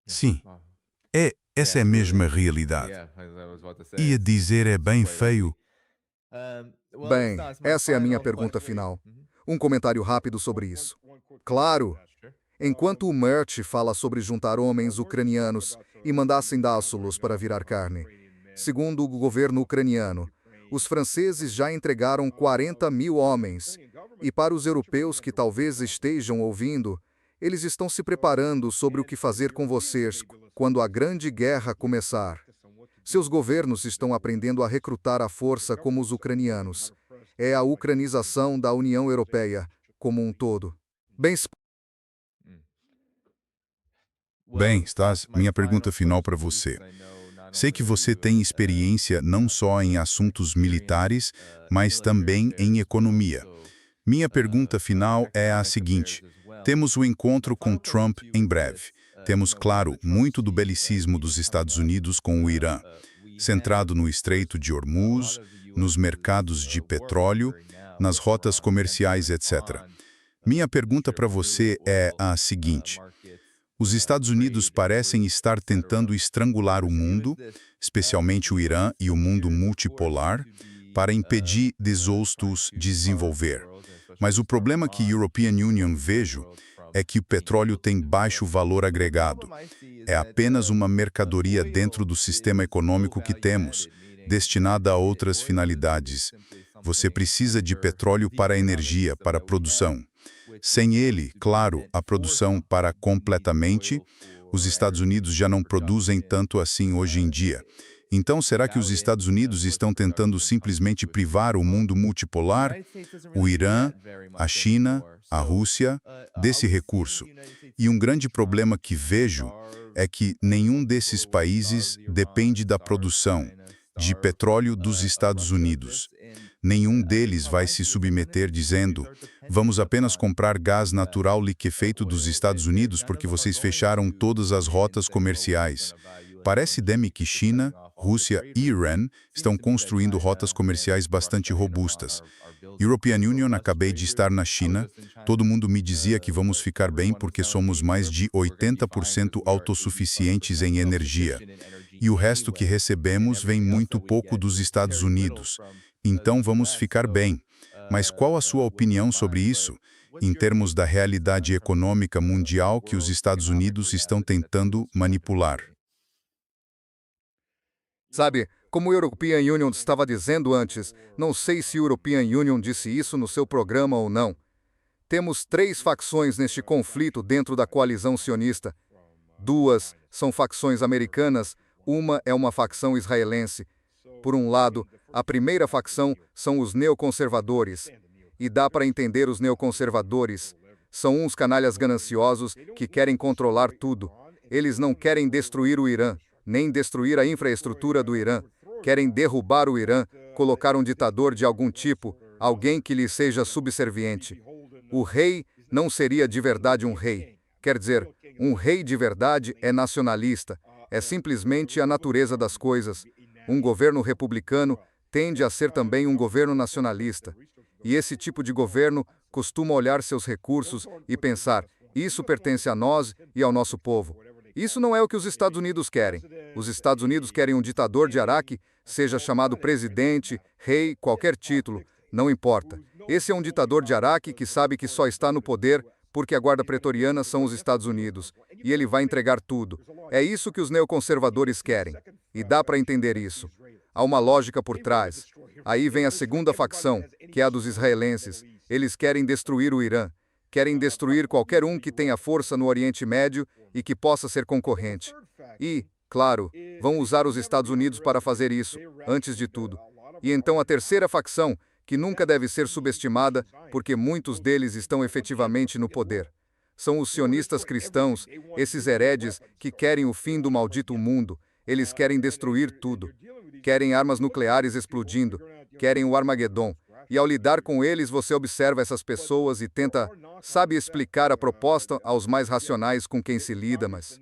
Sim, essa é a mesma realidade. Ia dizer é bem feio. Bem, essa é a minha pergunta final. Um comentário rápido sobre isso. Claro, enquanto o Mert fala sobre juntar homens ucranianos e mandassem dá-los para virar carne, segundo o governo ucraniano, os franceses já entregaram 40 mil homens, e para os europeus que talvez estejam ouvindo, eles estão se preparando sobre o que fazer com vocês quando a grande guerra começar. Seus governos estão aprendendo a recrutar à força como os ucranianos. É a ucranização da União Europeia como um todo. Bem, Stas, minha pergunta final para você. Sei que você tem experiência não só em assuntos militares, mas também em economia. Minha pergunta final é a seguinte. Temos o encontro com Trump em breve. Temos, claro, muito do belicismo dos Estados Unidos com o Irã, centrado no Estreito de Hormuz, nos mercados de petróleo, nas rotas comerciais, etc. Minha pergunta para você é a seguinte: os Estados Unidos parecem estar tentando estrangular o mundo, especialmente o Irã e o mundo multipolar, para impedir desostos de desenvolver. Mas o problema que a European Union vejo é que o petróleo tem baixo valor agregado. É apenas uma mercadoria dentro do sistema econômico que temos, destinada a outras finalidades. Você precisa de petróleo para a energia, para a produção. Sem ele, claro, a produção para completamente, os Estados Unidos já não produzem tanto assim hoje em dia. Então, será que os Estados Unidos estão tentando simplesmente privar o mundo multipolar, o Irã, a China, a Rússia, desse recurso? E um grande problema que vejo é que nenhum desses países depende da produção de petróleo dos Estados Unidos. Nenhum deles vai se submeter dizendo: vamos apenas comprar gás natural liquefeito dos Estados Unidos porque vocês fecharam todas as rotas comerciais. Parece-me que China, Rússia e Irã estão construindo rotas comerciais bastante robustas. European Union, acabei de estar na China. Todo mundo me dizia que vamos ficar bem porque somos mais de 80% autossuficientes em energia. E o resto que recebemos vem muito pouco dos Estados Unidos. Então vamos ficar bem. Mas qual a sua opinião sobre isso, em termos da realidade econômica mundial que os Estados Unidos estão tentando manipular? Sabe, como o European Union estava dizendo antes, não sei se o European Union disse isso no seu programa ou não. Temos 3 facções neste conflito dentro da coalizão sionista. 2 são facções americanas, uma é uma facção israelense. Por um lado, a primeira facção são os neoconservadores. E dá para entender os neoconservadores. São uns canalhas gananciosos que querem controlar tudo. Eles não querem destruir o Irã, nem destruir a infraestrutura do Irã. Querem derrubar o Irã, colocar um ditador de algum tipo, alguém que lhe seja subserviente. O rei não seria de verdade um rei. Quer dizer, um rei de verdade é nacionalista. É simplesmente a natureza das coisas. Um governo republicano tende a ser também um governo nacionalista. E esse tipo de governo costuma olhar seus recursos e pensar: isso pertence a nós e ao nosso povo. Isso não é o que os Estados Unidos querem. Os Estados Unidos querem um ditador de Iraque, seja chamado presidente, rei, qualquer título, não importa. Esse é um ditador de Iraque que sabe que só está no poder porque a guarda pretoriana são os Estados Unidos, e ele vai entregar tudo. É isso que os neoconservadores querem, e dá para entender isso. Há uma lógica por trás. Aí vem a segunda facção, que é a dos israelenses. Eles querem destruir o Irã. Querem destruir qualquer um que tenha força no Oriente Médio e que possa ser concorrente. E, claro, vão usar os Estados Unidos para fazer isso, antes de tudo. E então a terceira facção, que nunca deve ser subestimada, porque muitos deles estão efetivamente no poder. São os sionistas cristãos, esses heredes que querem o fim do maldito mundo. Eles querem destruir tudo. Querem armas nucleares explodindo. Querem o Armagedon. E ao lidar com eles, você observa essas pessoas e tenta, sabe, explicar a proposta aos mais racionais com quem se lida, mas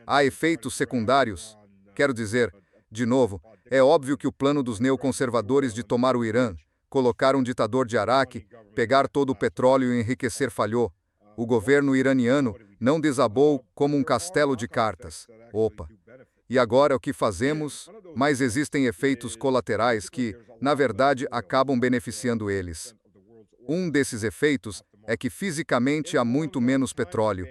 há efeitos secundários. Quero dizer, de novo, é óbvio que o plano dos neoconservadores de tomar o Irã, colocar um ditador de Iraque, pegar todo o petróleo e enriquecer falhou. O governo iraniano não desabou como um castelo de cartas. Opa! E agora o que fazemos? Mas existem efeitos colaterais que, na verdade, acabam beneficiando eles. Um desses efeitos é que fisicamente há muito menos petróleo.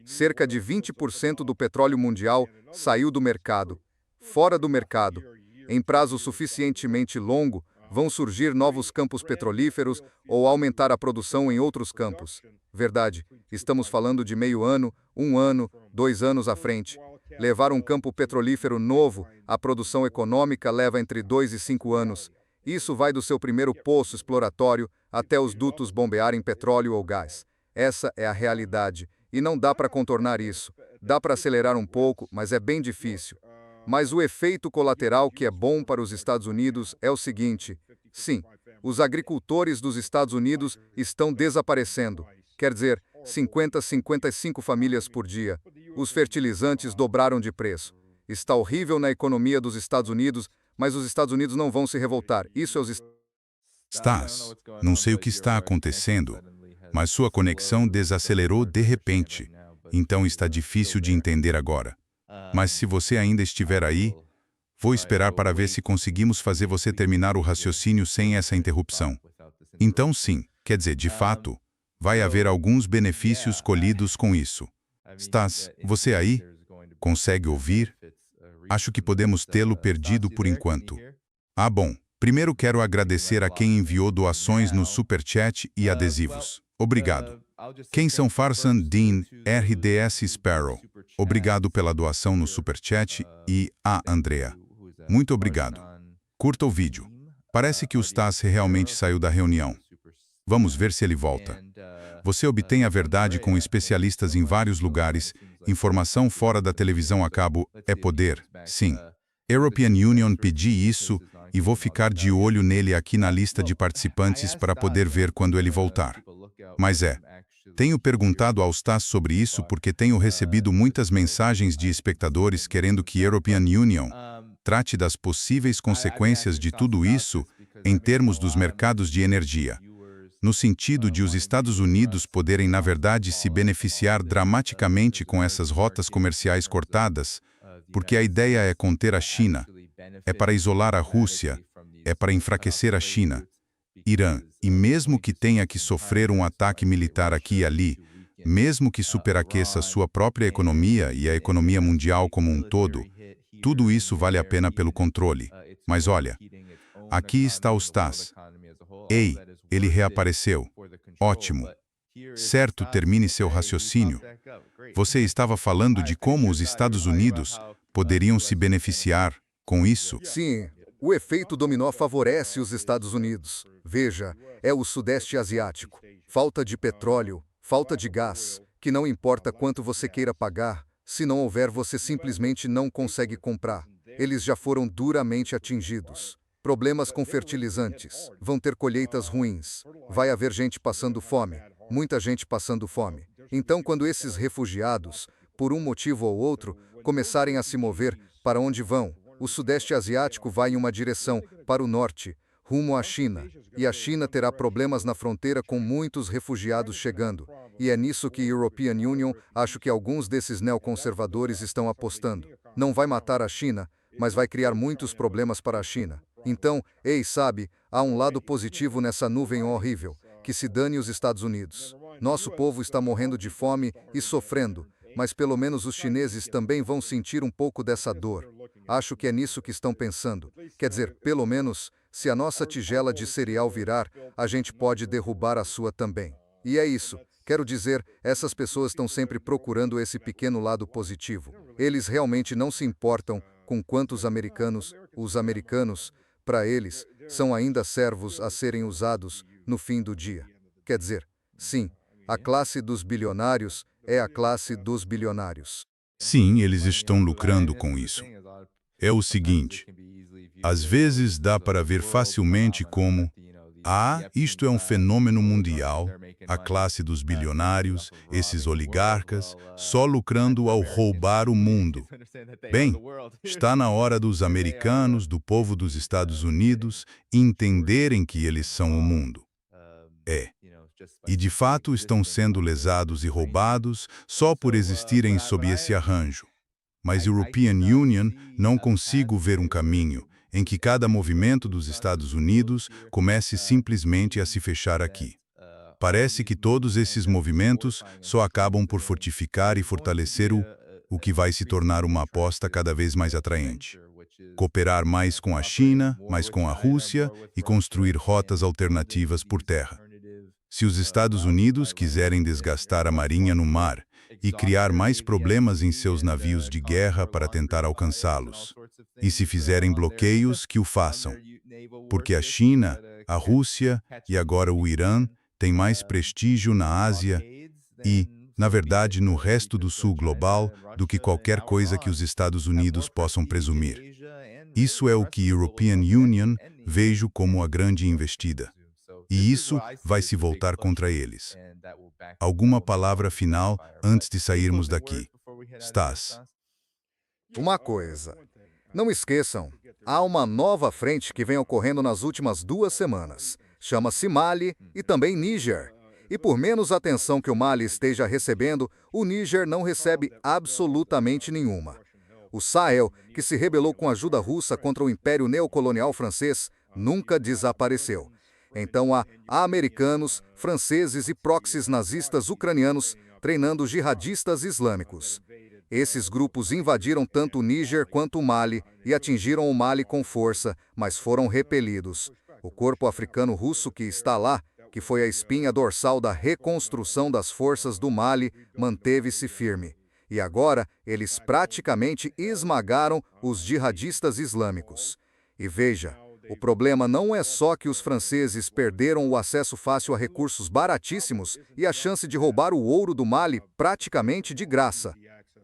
Cerca de 20% do petróleo mundial saiu do mercado. Fora do mercado, em prazo suficientemente longo, vão surgir novos campos petrolíferos ou aumentar a produção em outros campos. Verdade, estamos falando de meio ano, 1 ano, 2 anos à frente. Levar um campo petrolífero novo, a produção econômica leva entre 2 e 5 anos. Isso vai do seu primeiro poço exploratório até os dutos bombearem petróleo ou gás. Essa é a realidade, e não dá para contornar isso. Dá para acelerar um pouco, mas é bem difícil. Mas o efeito colateral que é bom para os Estados Unidos é o seguinte: sim, os agricultores dos Estados Unidos estão desaparecendo. Quer dizer, 55 famílias por dia. Os fertilizantes dobraram de preço. Está horrível na economia dos Estados Unidos, mas os Estados Unidos não vão se revoltar. Isso é os Stas, não sei o que está acontecendo, mas sua conexão desacelerou de repente, então está difícil de entender agora. Mas se você ainda estiver aí, vou esperar para ver se conseguimos fazer você terminar o raciocínio sem essa interrupção. Então sim, quer dizer, de fato, vai haver alguns benefícios colhidos com isso. Stas, você aí? Consegue ouvir? Acho que podemos tê-lo perdido por enquanto. Ah, bom. Primeiro quero agradecer a quem enviou doações no Superchat e adesivos. Obrigado. Quem são Farsan Dean, RDS Sparrow? Obrigado pela doação no Superchat e a Andrea. Muito obrigado. Curta o vídeo. Parece que o Stas realmente saiu da reunião. Vamos ver se ele volta. Você obtém a verdade com especialistas em vários lugares. Informação fora da televisão a cabo é poder, sim. European Union pedi isso e vou ficar de olho nele aqui na lista de participantes para poder ver quando ele voltar. Mas tenho perguntado ao Stas sobre isso porque tenho recebido muitas mensagens de espectadores querendo que European Union trate das possíveis consequências de tudo isso em termos dos mercados de energia, no sentido de os Estados Unidos poderem, na verdade, se beneficiar dramaticamente com essas rotas comerciais cortadas, porque a ideia é conter a China, é para isolar a Rússia, é para enfraquecer a China, Irã, e mesmo que tenha que sofrer um ataque militar aqui e ali, mesmo que superaqueça sua própria economia e a economia mundial como um todo, tudo isso vale a pena pelo controle. Mas olha, aqui está o Stas. Ei, ele reapareceu. Ótimo. Certo, termine seu raciocínio. Você estava falando de como os Estados Unidos poderiam se beneficiar com isso? Sim, o efeito dominó favorece os Estados Unidos. Veja, é o Sudeste Asiático. Falta de petróleo, falta de gás, que não importa quanto você queira pagar, se não houver você simplesmente não consegue comprar. Eles já foram duramente atingidos. Problemas com fertilizantes, vão ter colheitas ruins, vai haver gente passando fome, muita gente passando fome. Então, quando esses refugiados, por um motivo ou outro, começarem a se mover, para onde vão? O Sudeste Asiático vai em uma direção, para o norte, rumo à China. E a China terá problemas na fronteira com muitos refugiados chegando. E é nisso que a European Union, acho que alguns desses neoconservadores estão apostando. Não vai matar a China, mas vai criar muitos problemas para a China. Então, sabe, há um lado positivo nessa nuvem horrível, que se dane os Estados Unidos. Nosso povo está morrendo de fome e sofrendo, mas pelo menos os chineses também vão sentir um pouco dessa dor. Acho que é nisso que estão pensando. Quer dizer, pelo menos, se a nossa tigela de cereal virar, a gente pode derrubar a sua também. E é isso. Quero dizer, essas pessoas estão sempre procurando esse pequeno lado positivo. Eles realmente não se importam com quantos americanos, os americanos, para eles, são ainda servos a serem usados no fim do dia. Quer dizer, sim, a classe dos bilionários é a classe dos bilionários. Sim, eles estão lucrando com isso. É o seguinte, às vezes dá para ver facilmente como isto é um fenômeno mundial, a classe dos bilionários, esses oligarcas, só lucrando ao roubar o mundo. Bem, está na hora dos americanos, do povo dos Estados Unidos, entenderem que eles são o mundo. E de fato estão sendo lesados e roubados só por existirem sob esse arranjo. Mas European Union não consigo ver um caminho em que cada movimento dos Estados Unidos comece simplesmente a se fechar aqui. Parece que todos esses movimentos só acabam por fortificar e fortalecer o que vai se tornar uma aposta cada vez mais atraente. Cooperar mais com a China, mais com a Rússia e construir rotas alternativas por terra. Se os Estados Unidos quiserem desgastar a marinha no mar e criar mais problemas em seus navios de guerra para tentar alcançá-los, e se fizerem bloqueios, que o façam. Porque a China, a Rússia e agora o Irã têm mais prestígio na Ásia e, na verdade, no resto do sul global do que qualquer coisa que os Estados Unidos possam presumir. Isso é o que European Union vejo como a grande investida. E isso vai se voltar contra eles. Alguma palavra final antes de sairmos daqui? Stas. Uma coisa. Não esqueçam, há uma nova frente que vem ocorrendo nas últimas 2 semanas. Chama-se Mali e também Níger. E por menos atenção que o Mali esteja recebendo, o Níger não recebe absolutamente nenhuma. O Sahel, que se rebelou com ajuda russa contra o Império Neocolonial francês, nunca desapareceu. Então há americanos, franceses e proxies nazistas ucranianos treinando jihadistas islâmicos. Esses grupos invadiram tanto o Níger quanto o Mali e atingiram o Mali com força, mas foram repelidos. O corpo africano russo que está lá, que foi a espinha dorsal da reconstrução das forças do Mali, manteve-se firme. E agora eles praticamente esmagaram os jihadistas islâmicos. E veja, o problema não é só que os franceses perderam o acesso fácil a recursos baratíssimos e a chance de roubar o ouro do Mali praticamente de graça.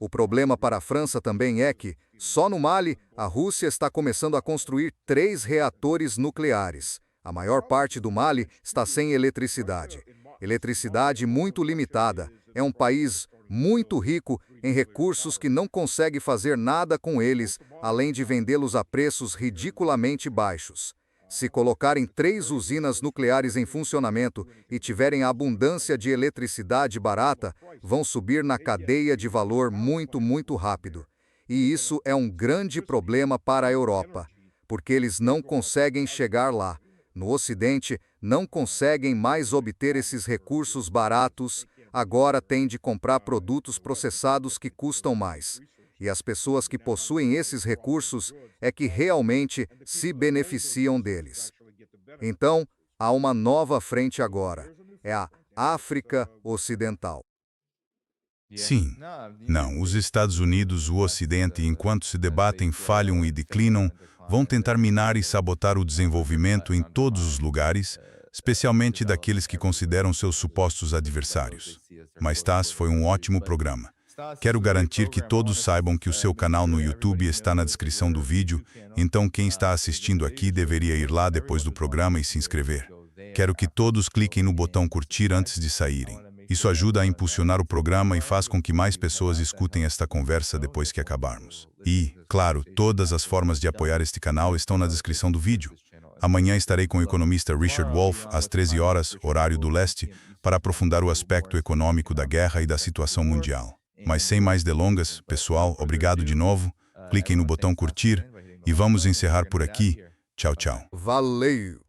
O problema para a França também é que, só no Mali, a Rússia está começando a construir 3 reatores nucleares. A maior parte do Mali está sem eletricidade. Eletricidade muito limitada. É um país muito rico em recursos que não consegue fazer nada com eles, além de vendê-los a preços ridiculamente baixos. Se colocarem 3 usinas nucleares em funcionamento e tiverem abundância de eletricidade barata, vão subir na cadeia de valor muito rápido. E isso é um grande problema para a Europa, porque eles não conseguem chegar lá. No Ocidente, não conseguem mais obter esses recursos baratos, agora têm de comprar produtos processados que custam mais. E as pessoas que possuem esses recursos é que realmente se beneficiam deles. Então, há uma nova frente agora. É a África Ocidental. Sim. Não, os Estados Unidos, o Ocidente, enquanto se debatem, falham e declinam, vão tentar minar e sabotar o desenvolvimento em todos os lugares, especialmente daqueles que consideram seus supostos adversários. Mas foi um ótimo programa. Quero garantir que todos saibam que o seu canal no YouTube está na descrição do vídeo, então quem está assistindo aqui deveria ir lá depois do programa e se inscrever. Quero que todos cliquem no botão curtir antes de saírem. Isso ajuda a impulsionar o programa e faz com que mais pessoas escutem esta conversa depois que acabarmos. E, claro, todas as formas de apoiar este canal estão na descrição do vídeo. Amanhã estarei com o economista Richard Wolff, às 13 horas, horário do leste, para aprofundar o aspecto econômico da guerra e da situação mundial. Mas sem mais delongas, pessoal, obrigado de novo, cliquem no botão curtir e vamos encerrar por aqui. Tchau, tchau. Valeu!